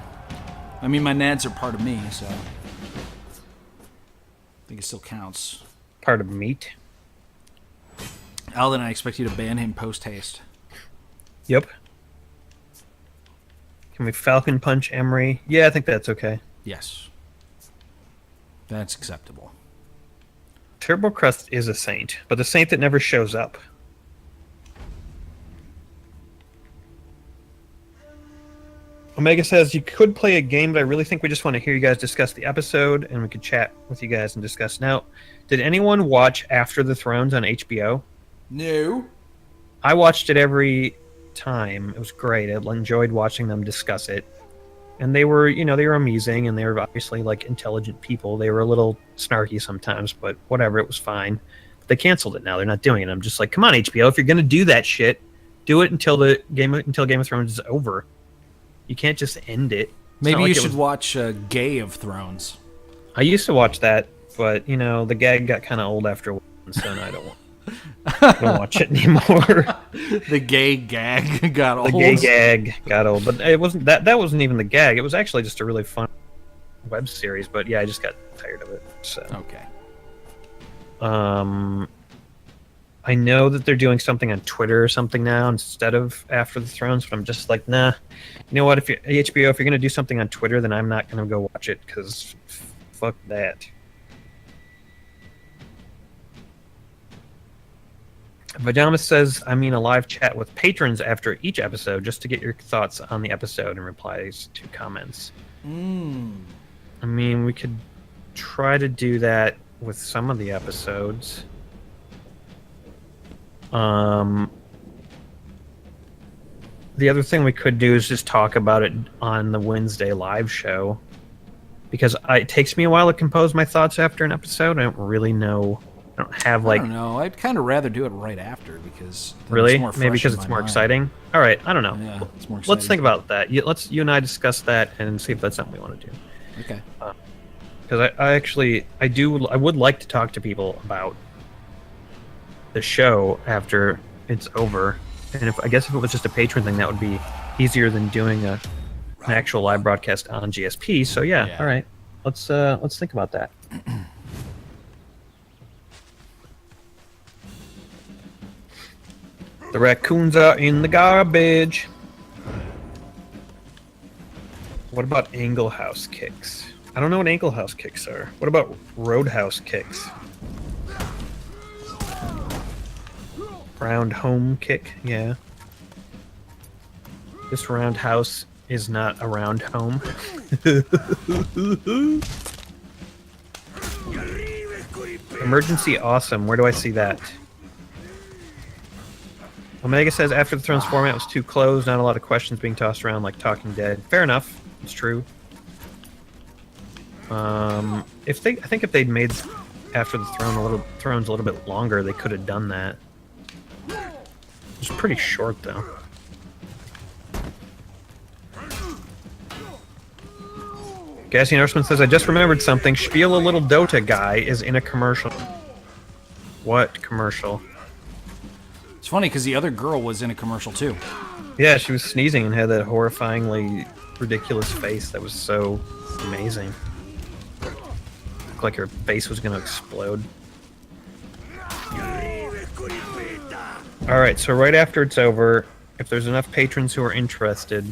Speaker 2: I mean, my nads are part of me, so I think it still counts.
Speaker 1: Part of meat.
Speaker 2: Alden, I expect you to ban him post-haste.
Speaker 1: Yep. Can we Falcon Punch Emery? Yeah, I think that's okay.
Speaker 2: Yes. That's acceptable.
Speaker 1: Turbo Crust is a saint, but the saint that never shows up. Omega says you could play a game, but I really think we just want to hear you guys discuss the episode, and we could chat with you guys and discuss. Now, did anyone watch After the Thrones on HBO?
Speaker 2: No.
Speaker 1: I watched it every time. It was great. I enjoyed watching them discuss it. And they were, they were amusing, and they were obviously, like, intelligent people. They were a little snarky sometimes, but whatever, it was fine. But they canceled it now. They're not doing it. I'm just like, come on, HBO, if you're going to do that shit, do it until Game of Thrones is over. You can't just end it.
Speaker 2: Maybe you should watch Gay of Thrones.
Speaker 1: I used to watch that, but, the gag got kind of old after a while, so now I don't watch it anymore.
Speaker 2: The gay gag got old.
Speaker 1: The gay gag got old, but it wasn't that wasn't even the gag. It was actually just a really fun web series. But yeah, I just got tired of it. So
Speaker 2: okay.
Speaker 1: I know that they're doing something on Twitter or something now instead of After the Thrones, but I'm just like, nah. You know what? If you're HBO, if you're gonna do something on Twitter, then I'm not gonna go watch it because fuck that. Vajamas says, I mean a live chat with patrons after each episode just to get your thoughts on the episode and replies to comments. I mean, we could try to do that with some of the episodes. The other thing we could do is just talk about it on the Wednesday live show. Because it takes me a while to compose my thoughts after an episode. I don't really know. I don't have
Speaker 2: I don't know. I'd kind of rather do it right after because
Speaker 1: really,
Speaker 2: it's more
Speaker 1: maybe because it's more exciting. All right, I don't know.
Speaker 2: Yeah, it's more exciting.
Speaker 1: Let's think about that. You and I discuss that and see if that's something we want to do.
Speaker 2: Okay.
Speaker 1: Because I would like to talk to people about the show after it's over, and if it was just a patron thing, that would be easier than doing an actual live broadcast on GSP. So yeah. All right, let's think about that. The raccoons are in the garbage. What about angle house kicks? I don't know what angle house kicks are. What about roadhouse kicks? Round home kick, yeah. This roundhouse is not a round home. Emergency awesome. Where do I see that? Omega says After the Thrones format was too closed, not a lot of questions being tossed around like Talking Dead. Fair enough. It's true. I think if they'd made After the Thrones a little bit longer, they could have done that. It's pretty short though. Gassy Norseman says, I just remembered something. Spiel a Little Dota guy is in a commercial. What commercial?
Speaker 2: It's funny because the other girl was in a commercial too.
Speaker 1: Yeah, she was sneezing and had that horrifyingly ridiculous face that was so amazing. Looked like her face was going to explode. Alright, so right after it's over, if there's enough patrons who are interested,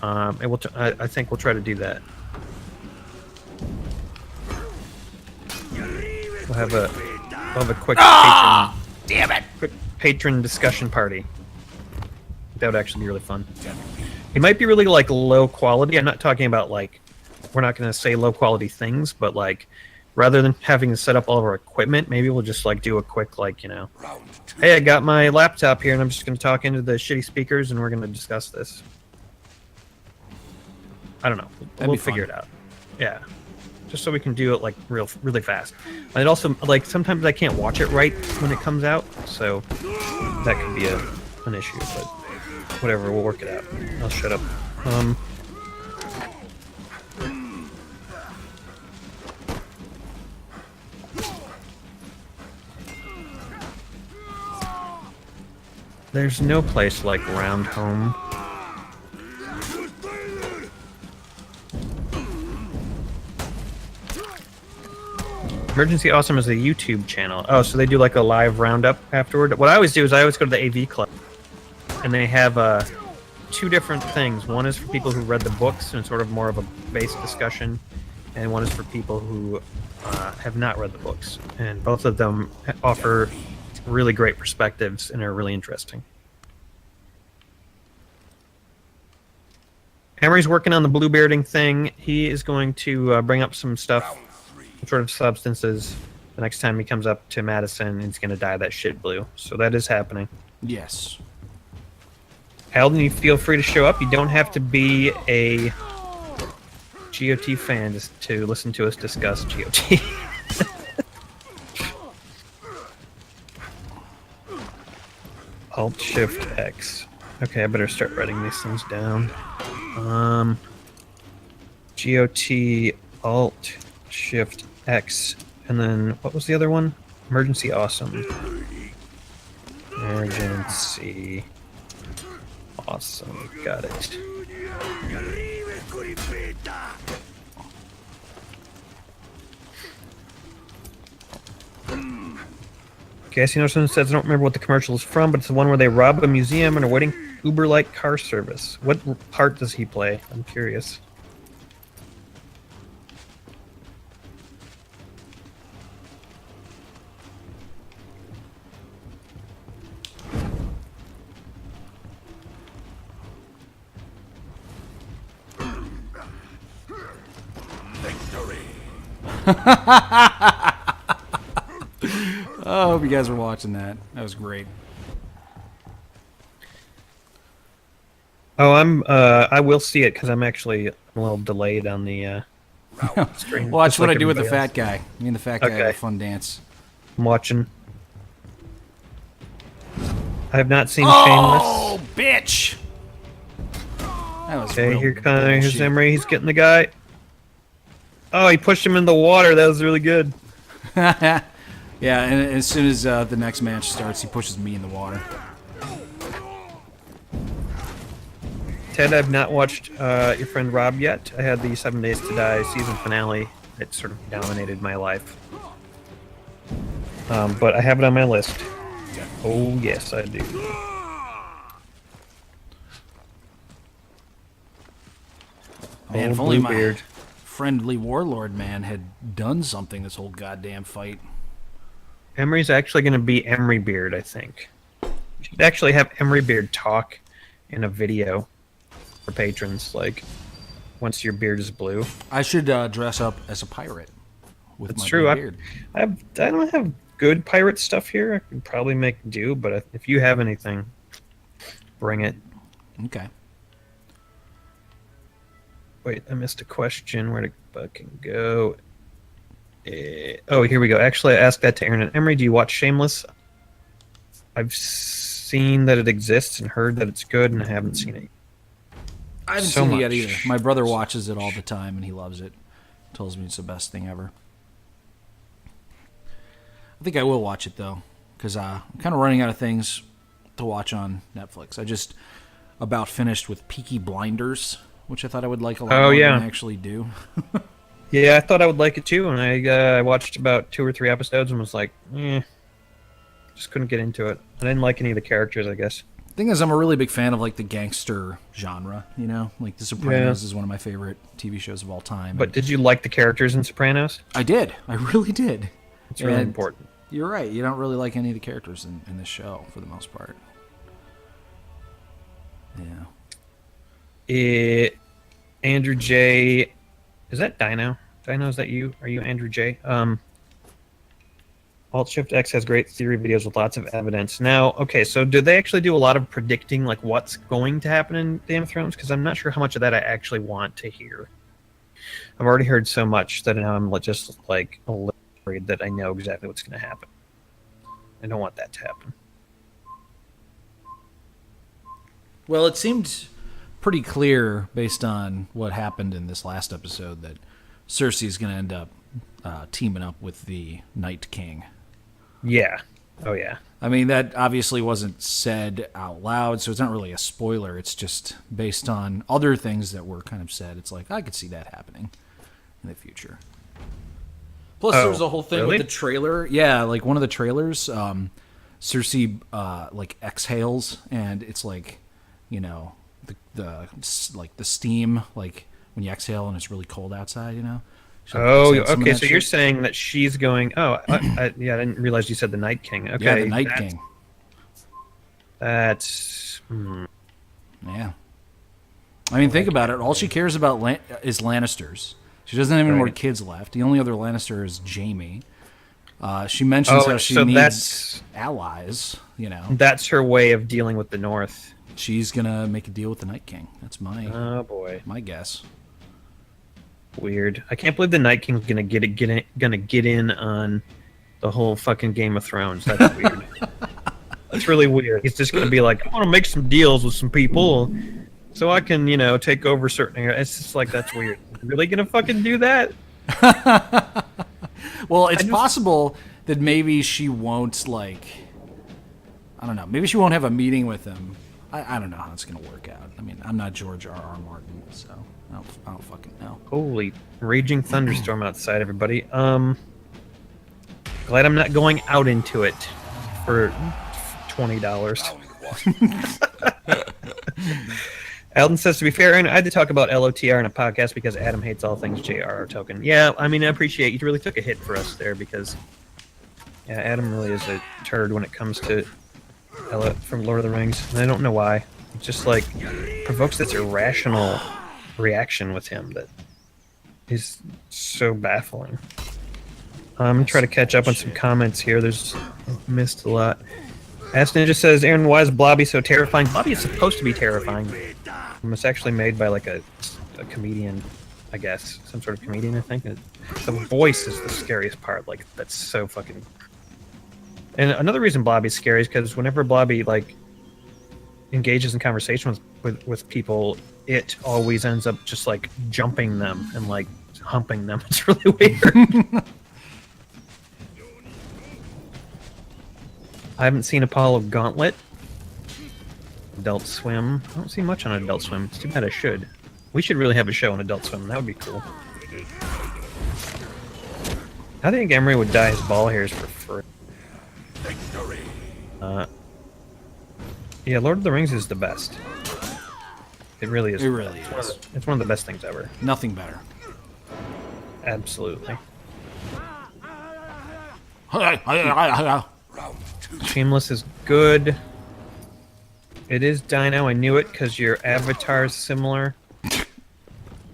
Speaker 1: I think we'll try to do that. We'll have a quick quick patron discussion party. That would actually be really fun. It might be really like low quality. I'm not talking about like we're not going to say low quality things, but like rather than having to set up all of our equipment, maybe we'll just like do a quick like, you know, hey, I got my laptop here and I'm just going to talk into the shitty speakers and we're going to discuss this. I don't know. We'll figure it out. Yeah. Just so we can do it like really fast. And it also like sometimes I can't watch it right when it comes out, so that could be an issue, but whatever, we'll work it out. I'll shut up. There's no place like Round Home. Emergency Awesome is a YouTube channel. Oh, so they do like a live roundup afterward. What I always do is I always go to the AV Club, and they have two different things. One is for people who read the books and sort of more of a base discussion, and one is for people who have not read the books. And both of them offer really great perspectives and are really interesting. Emery's working on the bluebearding thing. He is going to bring up some stuff, sort of substances, the next time he comes up to Madison, and he's going to dye that shit blue. So that is happening.
Speaker 2: Yes.
Speaker 1: Alden, you feel free to show up. You don't have to be a GOT fan to listen to us discuss GOT. Alt-Shift-X. Okay, I better start writing these things down. GOT Alt-Shift-X. And then, what was the other one? Emergency Awesome. Emergency Awesome. Got it. Gassy Norseman says, I don't remember what the commercial is from, but it's the one where they rob a museum and are waiting Uber-like car service. What part does he play? I'm curious.
Speaker 2: Oh, I hope you guys were watching that. That was great.
Speaker 1: Oh, I will see it because I'm actually a little delayed on the stream.
Speaker 2: Watch
Speaker 1: just
Speaker 2: what
Speaker 1: like
Speaker 2: I do with the
Speaker 1: everybody
Speaker 2: fat guy. Me and the fat guy have
Speaker 1: Okay.
Speaker 2: a fun dance.
Speaker 1: I'm watching. I have not seen
Speaker 2: Oh, bitch! That was
Speaker 1: Shameless. Okay,
Speaker 2: real
Speaker 1: here's
Speaker 2: bullshit.
Speaker 1: Emery. He's getting the guy. Oh, he pushed him in the water. That was really good.
Speaker 2: Yeah, and as soon as the next match starts, he pushes me in the water.
Speaker 1: Ted, I've not watched your friend Rob yet. I had the 7 Days to Die season finale. It sort of dominated my life. But I have it on my list. Oh, yes, I do.
Speaker 2: Man, if
Speaker 1: Old
Speaker 2: only my
Speaker 1: Bluebeard.
Speaker 2: friendly warlord man had done something this whole goddamn fight.
Speaker 1: Emery's actually going to be Emery Beard, I think. You should actually have Emery Beard talk in a video for patrons, like, once your beard is blue.
Speaker 2: I should dress up as a pirate with
Speaker 1: That's
Speaker 2: my
Speaker 1: true.
Speaker 2: blue
Speaker 1: I
Speaker 2: beard.
Speaker 1: don't have good pirate stuff here. I could probably make do, but if you have anything, bring it.
Speaker 2: Okay.
Speaker 1: Wait, I missed a question. Where'd it fucking go? Oh, here we go. Actually, I asked that to Aaron and Emery. Do you watch Shameless? I've seen that it exists and heard that it's good, and I haven't seen it.
Speaker 2: I haven't
Speaker 1: So
Speaker 2: seen
Speaker 1: much.
Speaker 2: it yet either. My brother watches it all the time, and he loves it. Tells me it's the best thing ever. I think I will watch it, though, because I'm kind of running out of things to watch on Netflix. I just about finished with Peaky Blinders, which I thought I would like a lot more than I actually do.
Speaker 1: Yeah, I thought I would like it too, and I watched about 2 or 3 episodes and was like, just couldn't get into it. I didn't like any of the characters, I guess.
Speaker 2: Thing is, I'm a really big fan of like the gangster genre. You know, like The Sopranos is one of my favorite TV shows of all time.
Speaker 1: But did you like the characters in Sopranos?
Speaker 2: I did. I really did.
Speaker 1: It's really important.
Speaker 2: You're right. You don't really like any of the characters in this show for the most part. Yeah.
Speaker 1: Andrew J. Is that Dino? Dino, is that you? Are you Andrew J? Alt Shift X has great theory videos with lots of evidence. Now, okay, so do they actually do a lot of predicting like what's going to happen in Game of Thrones? Because I'm not sure how much of that I actually want to hear. I've already heard so much that now I'm just like a little worried that I know exactly what's going to happen. I don't want that to happen.
Speaker 2: Well, it seemed pretty clear based on what happened in this last episode that Cersei is going to end up teaming up with the Night King.
Speaker 1: Yeah. Oh, yeah.
Speaker 2: I mean, that obviously wasn't said out loud, so it's not really a spoiler. It's just based on other things that were kind of said. It's like, I could see that happening in the future. Plus, there was a whole thing with the trailer. Yeah, like one of the trailers, Cersei like exhales, and it's like, you know, the steam, like when you exhale and it's really cold outside, you know.
Speaker 1: Oh, okay. So you're saying that she's going. Oh, I didn't realize you said the Night King. Okay,
Speaker 2: yeah, the Night King.
Speaker 1: That's.
Speaker 2: Yeah. I mean, think about it. All she cares about is Lannisters. She doesn't have any more kids left. The only other Lannister is Jaime. She mentions how she needs allies. You know,
Speaker 1: that's her way of dealing with the North.
Speaker 2: She's gonna make a deal with the Night King. That's my my guess.
Speaker 1: Weird. I can't believe the Night King's gonna get in on the whole fucking Game of Thrones. That's weird. That's really weird. He's just gonna be like, I want to make some deals with some people, so I can, take over certain areas. It's just like, that's weird. Really gonna fucking do that?
Speaker 2: Well, it's possible that maybe she won't I don't know. Maybe she won't have a meeting with him. I don't know how it's gonna work out. I mean, I'm not George R.R. Martin, so I don't fucking know.
Speaker 1: Holy raging thunderstorm outside, everybody. Glad I'm not going out into it for $20. Alden says, to be fair, I had to talk about LOTR in a podcast because Adam hates all things J.R.R. Tolkien. Yeah, I mean, I appreciate you really took a hit for us there because Adam really is a turd when it comes to from Lord of the Rings, and I don't know why. It just provokes this irrational reaction with him that is so baffling. I'm gonna try to catch up on some comments here. I've missed a lot. Ask Ninja says, Aaron, why is Blobby so terrifying? Blobby is supposed to be terrifying. It's actually made by a comedian, I guess. Some sort of comedian, I think. The voice is the scariest part. That's so fucking... And another reason Blobby's scary is because whenever Blobby, engages in conversation with people, it always ends up just, jumping them and, humping them. It's really weird. I haven't seen Apollo Gauntlet. Adult Swim. I don't see much on Adult Swim. It's too bad I should. We should really have a show on Adult Swim. That would be cool. I think Emery would dye his ball hairs for free. Yeah, Lord of the Rings is the best. It really is.
Speaker 2: It really is.
Speaker 1: It's one of the best things ever.
Speaker 2: Nothing better.
Speaker 1: Absolutely. Shameless is good. It is Dino. I knew it because your avatar is similar.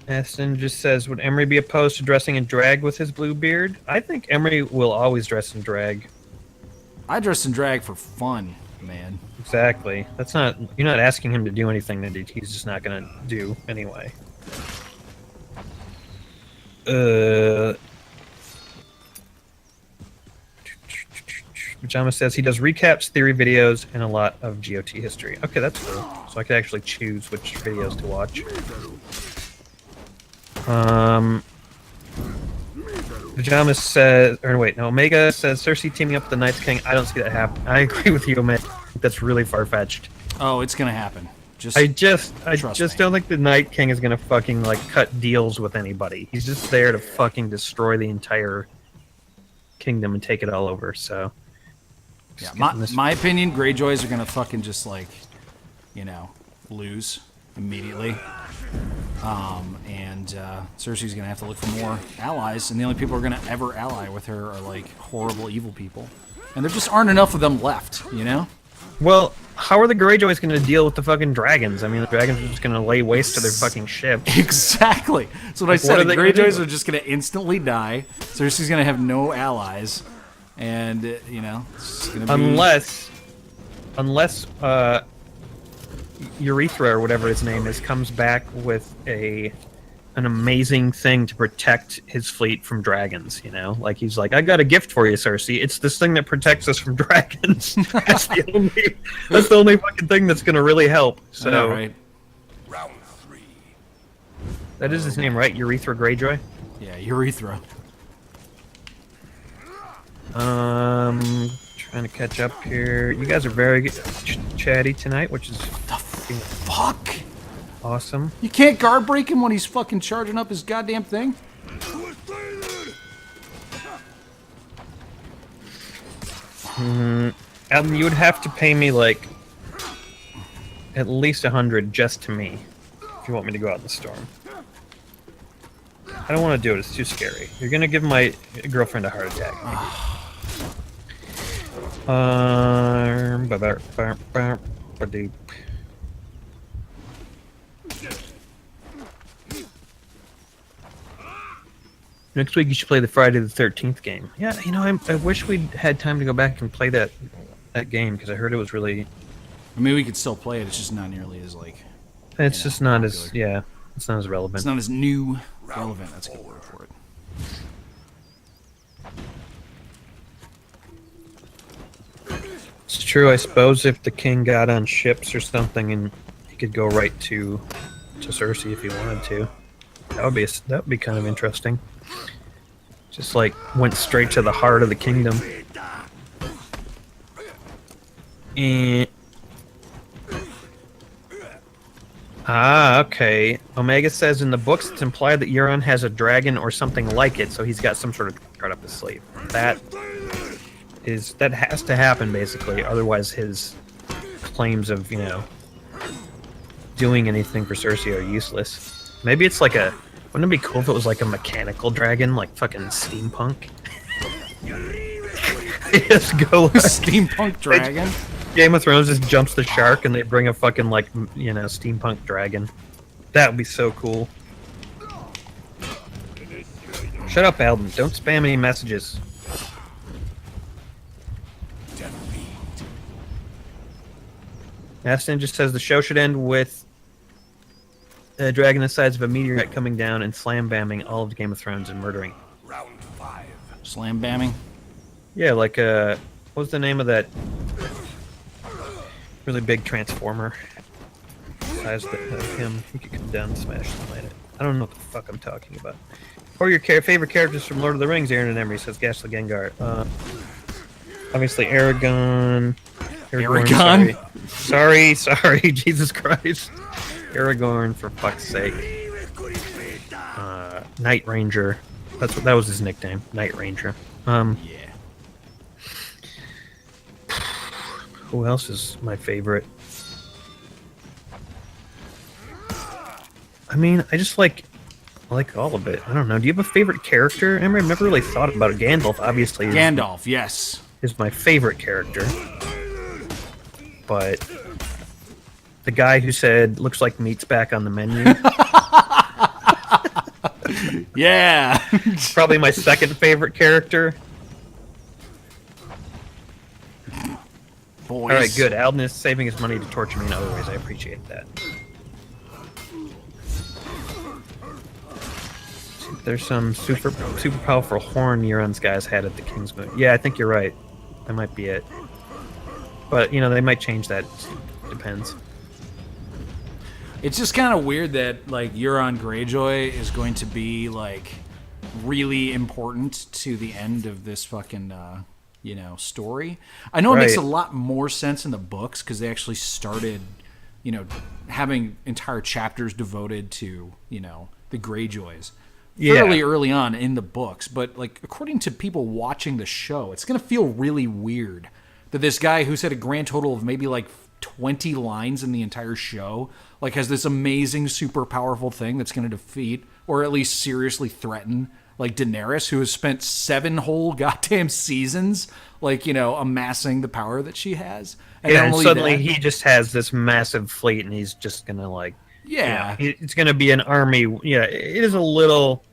Speaker 1: Aston just says, would Emery be opposed to dressing in drag with his blue beard? I think Emery will always dress in drag.
Speaker 2: I dress in drag for fun, man.
Speaker 1: Exactly. You're not asking him to do anything that he's just not gonna do anyway. Pajama says he does recaps, theory videos, and a lot of GOT history. Okay, that's cool. So I could actually choose which videos to watch. Pajama says, or wait, no, Omega says Cersei teaming up with the Night's King. I don't see that happen. I agree with you, Omega. That's really far-fetched.
Speaker 2: Oh, it's gonna happen.
Speaker 1: I just
Speaker 2: trust me.
Speaker 1: don't think the Night King is gonna fucking like cut deals with anybody. He's just there to fucking destroy the entire kingdom and take it all over. So,
Speaker 2: Yeah,
Speaker 1: just getting this-
Speaker 2: my opinion, Greyjoys are gonna fucking just like, lose immediately. And Cersei's gonna have to look for more allies, and the only people who are gonna ever ally with her are like horrible, evil people. And there just aren't enough of them left,
Speaker 1: Well, how are the Greyjoys going to deal with the fucking dragons? I mean, the dragons are just going to lay waste to their fucking ship.
Speaker 2: Exactly. That's what I
Speaker 1: What
Speaker 2: said.
Speaker 1: are
Speaker 2: The
Speaker 1: they gonna
Speaker 2: Greyjoys
Speaker 1: do?
Speaker 2: are just gonna instantly die. Cersei's gonna have no allies, and it's gonna be
Speaker 1: Unless Urethra or whatever his name is comes back with an amazing thing to protect his fleet from dragons. Like he's like, I got a gift for you, Cersei. It's this thing that protects us from dragons. That's the only fucking thing that's gonna really help. So
Speaker 2: I know, right?
Speaker 3: Round 3.
Speaker 1: that is his name, right? Urethra Greyjoy.
Speaker 2: Yeah, Urethra.
Speaker 1: Trying to catch up here. You guys are very chatty tonight, which is
Speaker 2: Fuck!
Speaker 1: awesome.
Speaker 2: You can't guard break him when he's fucking charging up his goddamn thing.
Speaker 1: Alan, you would have to pay me like at least 100 just to me if you want me to go out in the storm. I don't want to do it. It's too scary. You're gonna give my girlfriend a heart attack. Maybe. Next week you should play the Friday the 13th game. Yeah, I wish we'd had time to go back and play that game because I heard it was really.
Speaker 2: I mean, we could still play it. It's just not nearly as
Speaker 1: It's just not
Speaker 2: popular.
Speaker 1: it's not as relevant.
Speaker 2: It's not as new, relevant. That's a good word for it.
Speaker 1: It's true, I suppose if the king got on ships or something and he could go right to Cersei if he wanted to. That would be kind of interesting. Just like went straight to the heart of the kingdom. And okay. Omega says in the books it's implied that Euron has a dragon or something like it, so he's got some sort of card up his sleeve. That has to happen basically, otherwise his claims of, doing anything for Cersei are useless. Maybe it's like wouldn't it be cool if it was like a mechanical dragon, like fucking steampunk? Just go
Speaker 2: Steampunk dragon.
Speaker 1: Game of Thrones just jumps the shark and they bring a fucking steampunk dragon. That would be so cool. Shut up, Alden. Don't spam any messages. Aston just says the show should end with a dragon the size of a meteorite coming down and slam bamming all of Game of Thrones and murdering.
Speaker 3: Round 5.
Speaker 2: Slam bamming.
Speaker 1: Yeah, like what was the name of that really big transformer? Size of him, he could come down and smash the planet. I don't know what the fuck I'm talking about. Or your favorite characters from Lord of the Rings, Aaron and Emery says Ghastly Gengar. Obviously Aragorn.
Speaker 2: Aragorn?
Speaker 1: Sorry, Jesus Christ. Aragorn, for fuck's sake. Night Ranger. That was his nickname, Night Ranger.
Speaker 2: Yeah.
Speaker 1: Who else is my favorite? I mean, I like all of it. I don't know. Do you have a favorite character? Emery, I've never really thought about it. Gandalf, obviously.
Speaker 2: Gandalf, yes.
Speaker 1: Is my favorite character. But the guy who said, looks like meat's back on the menu.
Speaker 2: Yeah.
Speaker 1: Probably my second favorite character.
Speaker 2: Boys.
Speaker 1: All right, good. Alden is saving his money to torture me in other ways. I appreciate that. There's some super powerful horn Euron's guys had at the Kingsmoot. Yeah, I think you're right. That might be it. But you know, they might change that. Depends.
Speaker 2: It's just kind of weird that like Euron Greyjoy is going to be like really important to the end of this fucking story. I know it makes a
Speaker 1: Right.
Speaker 2: lot more sense in the books because they actually started, having entire chapters devoted to the Greyjoys fairly early on in the books. But like according to people watching the show, it's gonna feel really weird that this guy who's had a grand total of maybe like 20 lines in the entire show, like has this amazing, super powerful thing that's going to defeat or at least seriously threaten like Daenerys, who has spent 7 whole goddamn seasons, like, amassing the power that she has.
Speaker 1: And
Speaker 2: not only
Speaker 1: suddenly
Speaker 2: that-
Speaker 1: he just has this massive fleet, and he's just gonna like,
Speaker 2: yeah,
Speaker 1: it's gonna be an army. Yeah, it is a little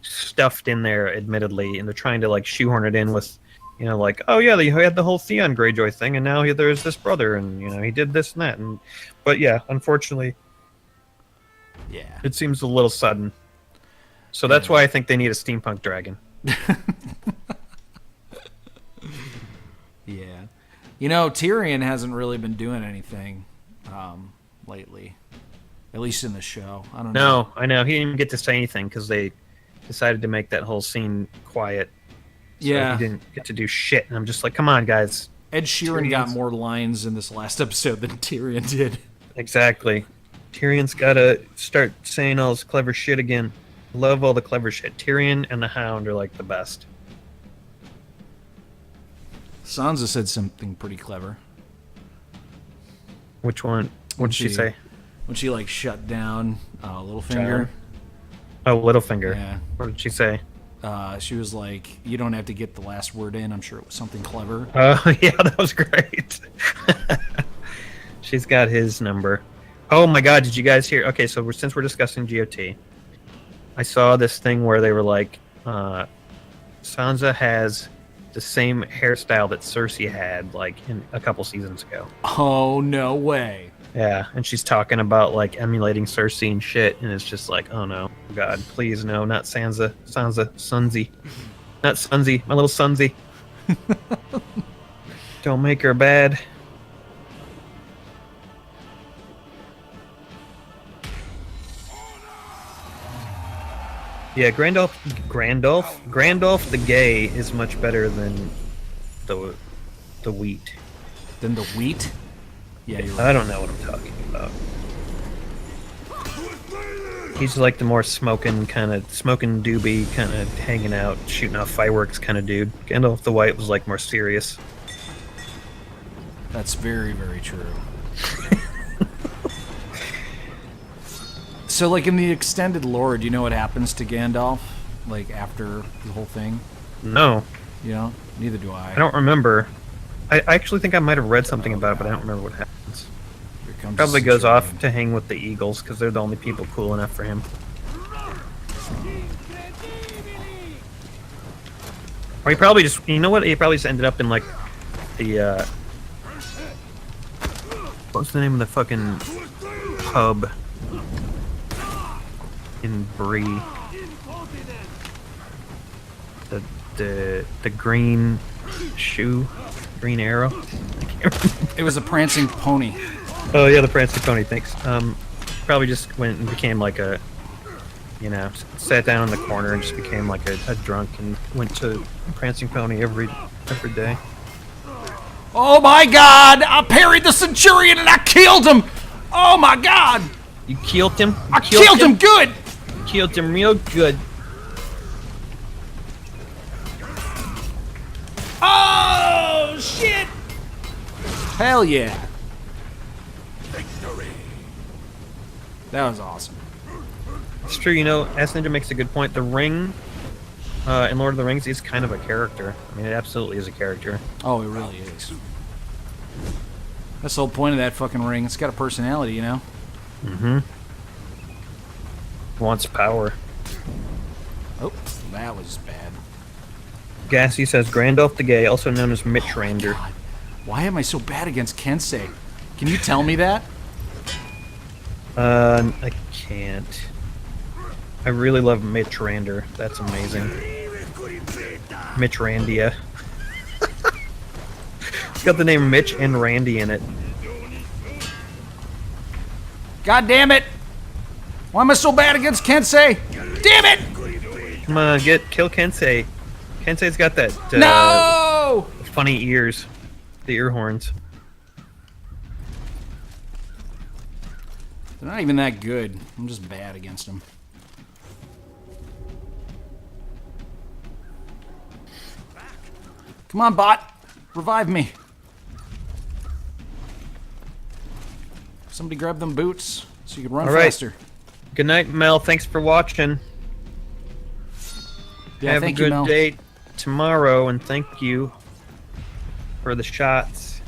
Speaker 1: stuffed in there, admittedly, and they're trying to like shoehorn it in with, like, oh yeah, they had the whole Theon Greyjoy thing, and now there's this brother, and he did this and that, and but yeah, unfortunately,
Speaker 2: yeah.
Speaker 1: it seems a little sudden. So that's why I think they need a steampunk dragon.
Speaker 2: Yeah. Tyrion hasn't really been doing anything lately, at least in the show. I don't know.
Speaker 1: No, I know he didn't even get to say anything because they decided to make that whole scene quiet. So
Speaker 2: Yeah.
Speaker 1: he didn't get to do shit, and I'm just like, come on, guys.
Speaker 2: Ed Sheeran got
Speaker 1: Tyrion's-
Speaker 2: more lines in this last episode than Tyrion did.
Speaker 1: Exactly. Tyrion's got to start saying all this clever shit again. Love all the clever shit. Tyrion and the Hound are like the best.
Speaker 2: Sansa said something pretty clever
Speaker 1: Which one? What did she say?
Speaker 2: when she like shut down Littlefinger.
Speaker 1: Oh, Littlefinger.
Speaker 2: Yeah.
Speaker 1: What did she say?
Speaker 2: She was like, "You don't have to get the last word in." I'm sure it was something clever.
Speaker 1: Oh, yeah, that was great. She's got his number. Oh my god, did you guys hear? Okay, so since we're discussing GOT, I saw this thing where they were like, Sansa has the same hairstyle that Cersei had, like, in a couple seasons ago.
Speaker 2: Oh no way!
Speaker 1: Yeah, and she's talking about, like, emulating Cersei and shit, and it's just like, oh no, God, please, no, not Sansa. Sunzi. Not Sunzi, my little Sunzi. Don't make her bad. Yeah, Grandolph the Gay is much better than the Wheat.
Speaker 2: Then the wheat. Yeah, you're right.
Speaker 1: I don't know what I'm talking about. He's like the more smoking doobie, kind of hanging out, shooting off fireworks kind of dude. Gandalf the White was like more serious.
Speaker 2: That's very, very true. So, like in the extended lore, do you know what happens to Gandalf? Like after the whole thing?
Speaker 1: No,
Speaker 2: Neither do I.
Speaker 1: I don't remember. I actually think I might have read something about it, but I don't remember what happens.
Speaker 2: Here comes
Speaker 1: Probably goes
Speaker 2: Centurion.
Speaker 1: off to hang with the Eagles because they're the only people cool enough for him. Or he probably just, you know what? He probably just ended up in like the what's the name of the fucking pub in Bree? The green shoe, green arrow. I can't remember.
Speaker 2: It was a prancing pony.
Speaker 1: Oh yeah, the Prancing Pony. Thanks. Probably just went and became like a, sat down in the corner and just became like a drunk and went to Prancing Pony every day.
Speaker 2: Oh my god! I parried the Centurion and I killed him! Oh my god!
Speaker 1: You killed him.
Speaker 2: I killed him good!
Speaker 1: You killed him real good.
Speaker 2: Oh shit! Hell yeah!
Speaker 3: Victory.
Speaker 2: That was awesome.
Speaker 1: It's true. Ass Ninja makes a good point. The ring in Lord of the Rings is kind of a character. I mean, it absolutely is a character.
Speaker 2: Oh, it really is. That's the whole point of that fucking ring. It's got a personality, you know?
Speaker 1: Mm-hmm. Wants power.
Speaker 2: Oh, that was bad.
Speaker 1: Gassy says Grandolph the Gay, also known as Mitch Rander.
Speaker 2: God, why am I so bad against Kensei? Can you tell me that?
Speaker 1: I can't. I really love Mitch Rander. That's amazing. Mitch Randia. It's got the name Mitch and Randy in it.
Speaker 2: God damn it! Why am I so bad against Kensei? Damn it!
Speaker 1: Come on, kill Kensei. Kensei's got that
Speaker 2: No!
Speaker 1: funny ears, the ear horns.
Speaker 2: They're not even that good. I'm just bad against them. Come on, bot. Revive me. Somebody grab them boots so you can run
Speaker 1: All right.
Speaker 2: faster.
Speaker 1: Good night, Mel. Thanks for watching.
Speaker 2: Yeah,
Speaker 1: Have a
Speaker 2: thank you,
Speaker 1: good
Speaker 2: Mel.
Speaker 1: day tomorrow, and thank you for the shots.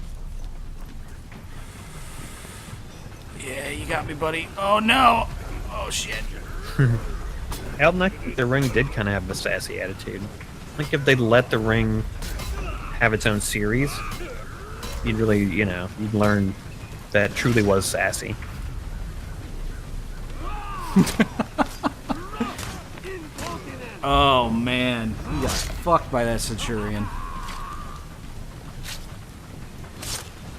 Speaker 2: Yeah, you got me, buddy. Oh, no. Oh, shit.
Speaker 1: Alden, I think the ring did kind of have a sassy attitude. I think if they'd let the ring have its own series, you'd really, you'd learn that it truly was sassy.
Speaker 2: Oh, man. You got fucked by that Centurion.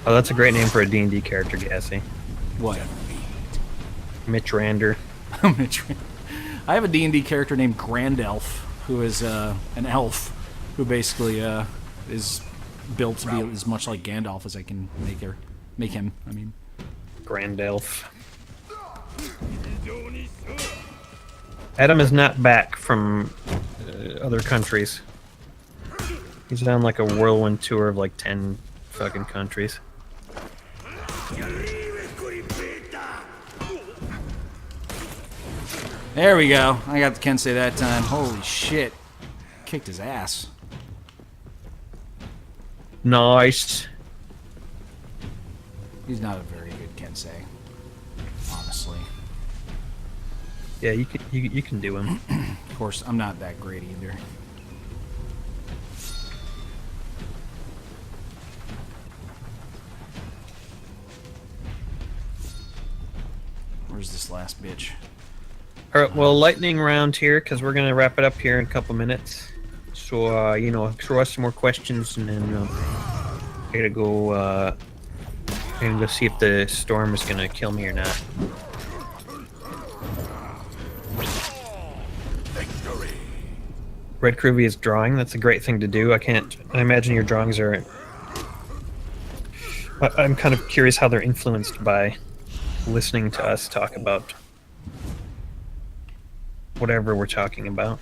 Speaker 1: Oh, that's a great name for a D&D character, Gassy.
Speaker 2: What?
Speaker 1: Mitch Rander.
Speaker 2: I have a D&D character named Grand Elf, who is an elf, who basically is built to be as much like Gandalf as I can make him. I mean,
Speaker 1: Grand Elf. Adam is not back from other countries. He's on like a whirlwind tour of like 10 fucking countries.
Speaker 2: there we go. I got the Kensei that time. Holy shit. Kicked his ass.
Speaker 1: Nice.
Speaker 2: He's not a very good Kensei, honestly.
Speaker 1: Yeah, you can do him.
Speaker 2: Of course, I'm not that great either. Where's this last bitch?
Speaker 1: All right, well, lightning round here because we're gonna wrap it up here in a couple minutes. So throw us some more questions, and then I gotta go see if the storm is gonna kill me or not.
Speaker 3: Victory.
Speaker 1: Red Groovy is drawing. That's a great thing to do. I imagine your drawings are. I'm kind of curious how they're influenced by listening to us talk about whatever we're talking about.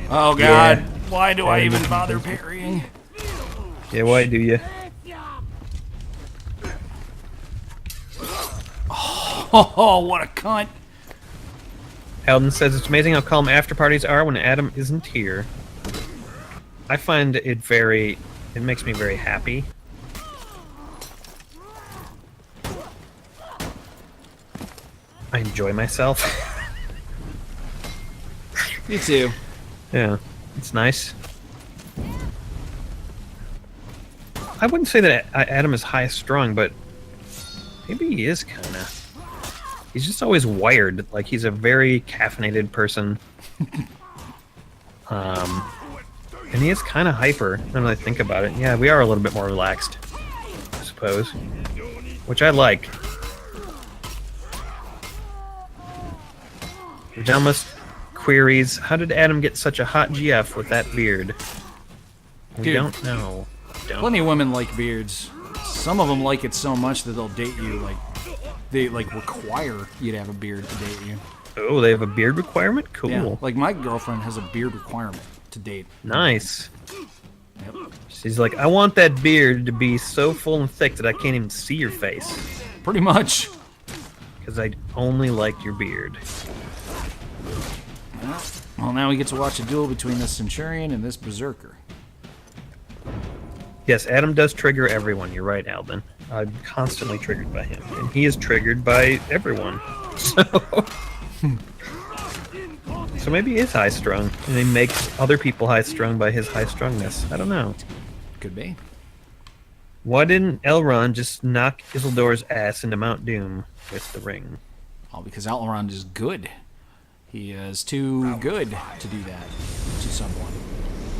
Speaker 2: Oh god,
Speaker 1: Yeah.
Speaker 2: why do I even bother parrying?
Speaker 1: Yeah, why do you?
Speaker 2: Oh, what a cunt.
Speaker 1: Alden says it's amazing how calm after parties are when Adam isn't here. I find it makes me very happy. I enjoy myself.
Speaker 2: Me too.
Speaker 1: Yeah, it's nice. I wouldn't say that Adam is high strung, but maybe he is kind of. He's just always wired. Like, he's a very caffeinated person. And he is kind of hyper, now that I think about it. Yeah, we are a little bit more relaxed, I suppose. Which I like. Dumbest queries. How did Adam get such a hot GF with that beard? We
Speaker 2: Dude.
Speaker 1: don't know.
Speaker 2: Plenty of women like beards. Some of them like it so much that they'll date you, like, they, like, require you to have a beard to date you.
Speaker 1: Oh, they have a beard requirement? Cool.
Speaker 2: Yeah, like my girlfriend has a beard requirement to date.
Speaker 1: Nice.
Speaker 2: Yep.
Speaker 1: She's like, I want that beard to be so full and thick that I can't even see your face.
Speaker 2: Pretty much.
Speaker 1: Because I only like your beard.
Speaker 2: Well, now we get to watch a duel between this Centurion and this Berserker.
Speaker 1: Yes, Adam does trigger everyone. You're right, Alvin. I'm constantly triggered by him. And he is triggered by everyone. So maybe he is high-strung. And he makes other people high-strung by his high-strungness. I don't know.
Speaker 2: Could be.
Speaker 1: Why didn't Elrond just knock Isildur's ass into Mount Doom with the ring?
Speaker 2: All because Elrond is good. He is too good to do that. Too someone.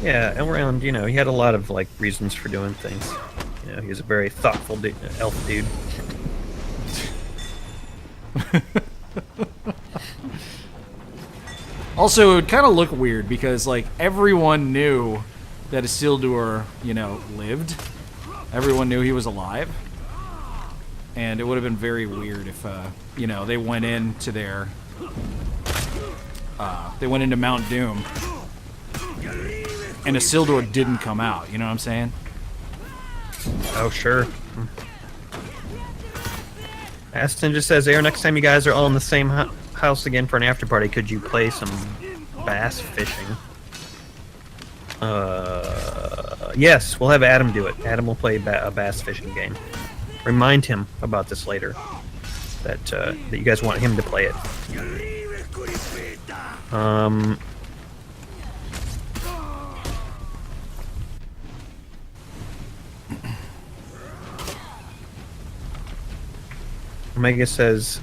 Speaker 1: Yeah, and he had a lot of like reasons for doing things. He was a very thoughtful elf dude.
Speaker 2: Also, it would kind of look weird because like everyone knew that Isildur, lived. Everyone knew he was alive, and it would have been very weird if they went into Mount Doom and Isildur didn't come out. You know what I'm saying?
Speaker 1: Oh, sure. Aston just says, Air, next time you guys are all in the same house again for an after party, could you play some bass fishing? Yes, we'll have Adam do it. Adam will play a bass fishing game. Remind him about this later. That you guys want him to play it. Omega says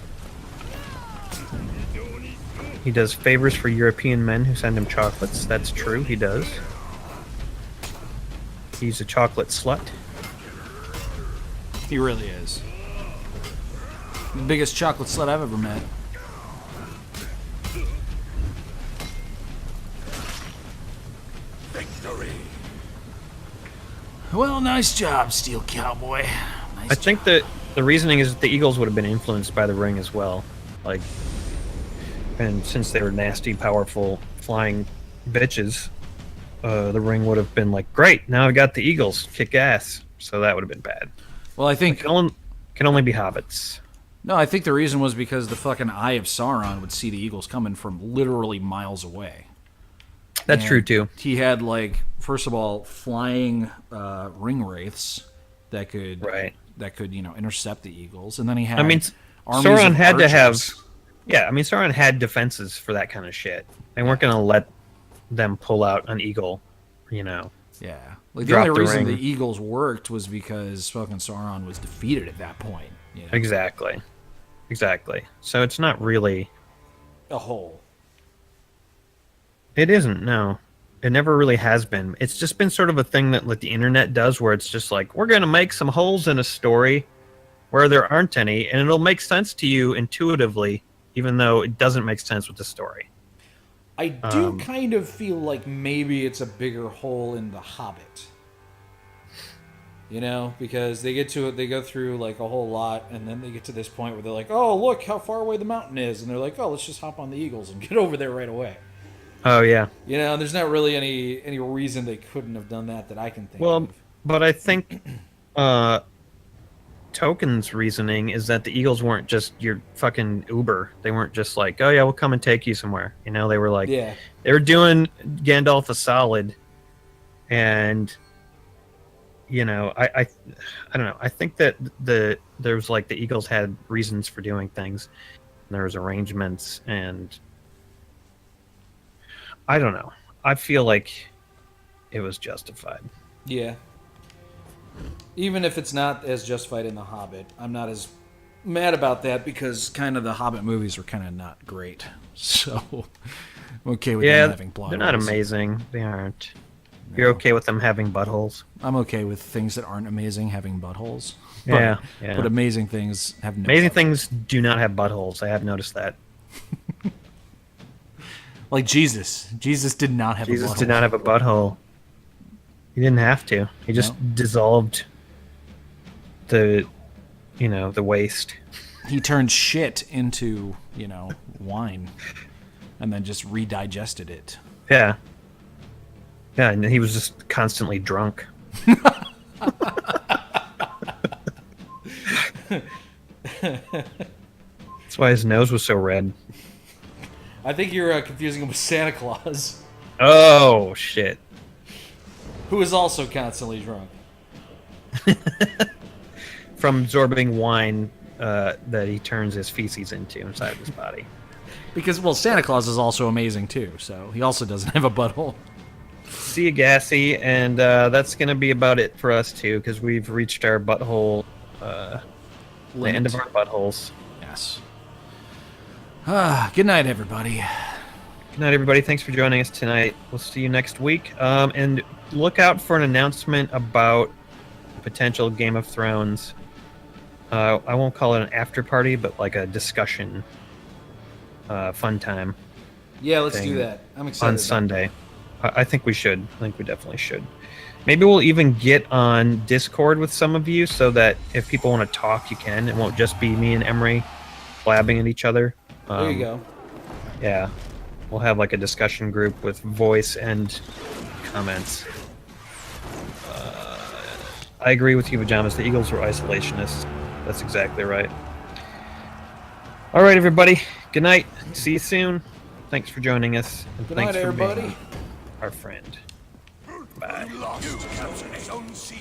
Speaker 1: he does favors for European men who send him chocolates. That's true, he does. He's a chocolate slut.
Speaker 2: He really is. The biggest chocolate slut I've ever met.
Speaker 3: Victory.
Speaker 2: Well, nice job, Steel Cowboy. Nice
Speaker 1: I think that the reasoning is that the Eagles would have been influenced by the ring as well. And since they were nasty, powerful, flying bitches, the ring would have been like, great, now I've got the Eagles, kick ass. So that would have been bad.
Speaker 2: Well, I think...
Speaker 1: Can only be hobbits.
Speaker 2: No, I think the reason was because the fucking Eye of Sauron would see the Eagles coming from literally miles away.
Speaker 1: That's
Speaker 2: And
Speaker 1: true, too.
Speaker 2: He had, first of all, flying ring wraiths that could...
Speaker 1: Right.
Speaker 2: That could, intercept the Eagles, and then he had.
Speaker 1: armies
Speaker 2: Sauron
Speaker 1: of had
Speaker 2: archers.
Speaker 1: to have. Yeah, Sauron had defenses for that kind of shit. They weren't going to let them pull out an eagle,
Speaker 2: Yeah, the
Speaker 1: Drop
Speaker 2: only
Speaker 1: the
Speaker 2: reason
Speaker 1: ring.
Speaker 2: the Eagles worked was because fucking Sauron was defeated at that point.
Speaker 1: Exactly. So it's not really.
Speaker 2: A hole.
Speaker 1: It isn't. No, it never really has been. It's just been sort of a thing that the internet does, where it's just like, we're going to make some holes in a story where there aren't any, and it'll make sense to you intuitively, even though it doesn't make sense with the story.
Speaker 4: I do kind of feel like maybe it's a bigger hole in The Hobbit. Because they go through a whole lot, and then they get to this point where they're like, oh, look how far away the mountain is. And they're like, oh, let's just hop on the Eagles and get over there right away.
Speaker 1: Oh, yeah.
Speaker 4: There's not really any reason they couldn't have done that I can think
Speaker 1: Well,
Speaker 4: of.
Speaker 1: but I think Token's reasoning is that the Eagles weren't just your fucking Uber. They weren't just like, oh, yeah, we'll come and take you somewhere. They were like,
Speaker 4: Yeah.
Speaker 1: They were doing Gandalf a solid, and I don't know. I think that there's the Eagles had reasons for doing things. And there was arrangements, and I don't know. I feel like it was justified.
Speaker 4: Yeah. Even if it's not as justified in The Hobbit, I'm not as mad about that because
Speaker 2: Kind of the Hobbit movies are kind of not great, so I'm okay with
Speaker 1: Yeah,
Speaker 2: them having plot
Speaker 1: they're not
Speaker 2: holes.
Speaker 1: amazing. They aren't. You're okay with them having buttholes?
Speaker 2: I'm okay with things that aren't amazing having buttholes.
Speaker 1: Yeah,
Speaker 2: But amazing things have no.
Speaker 1: Amazing
Speaker 2: butthole.
Speaker 1: things do not have buttholes. I have noticed that.
Speaker 2: Like Jesus. Jesus did not have a butthole.
Speaker 1: Jesus did not have a butthole. He didn't have to. He just dissolved the waste.
Speaker 2: He turned shit into, wine and then just redigested it.
Speaker 1: Yeah. Yeah, and he was just constantly drunk. That's why his nose was so red.
Speaker 4: I think you're confusing him with Santa Claus,
Speaker 1: Oh, shit.
Speaker 4: who is also constantly drunk.
Speaker 1: From absorbing wine that he turns his feces into inside of his body.
Speaker 2: Because, Santa Claus is also amazing, too, so he also doesn't have a butthole.
Speaker 1: See you, Gassy, and that's going to be about it for us, too, because we've reached our butthole, the end of our buttholes.
Speaker 2: Yes. Good night, everybody.
Speaker 1: Good night, everybody. Thanks for joining us tonight. We'll see you next week. And look out for an announcement about potential Game of Thrones. I won't call it an after party, but like a discussion, fun time
Speaker 4: Yeah, let's
Speaker 1: thing
Speaker 4: do that. I'm excited.
Speaker 1: on Sunday. I think we should. I think we definitely should. Maybe we'll even get on Discord with some of you so that if people want to talk, you can. It won't just be me and Emery blabbing at each other.
Speaker 4: There you go.
Speaker 1: Yeah. We'll have like a discussion group with voice and comments. I agree with you, Pajamas. The Eagles were isolationists. That's exactly right. All right, everybody. Good night. See you soon. Thanks for joining us. And
Speaker 4: Good
Speaker 1: thanks
Speaker 4: night,
Speaker 1: for
Speaker 4: everybody.
Speaker 1: being our friend. Bye.
Speaker 3: Lost comes its own sea.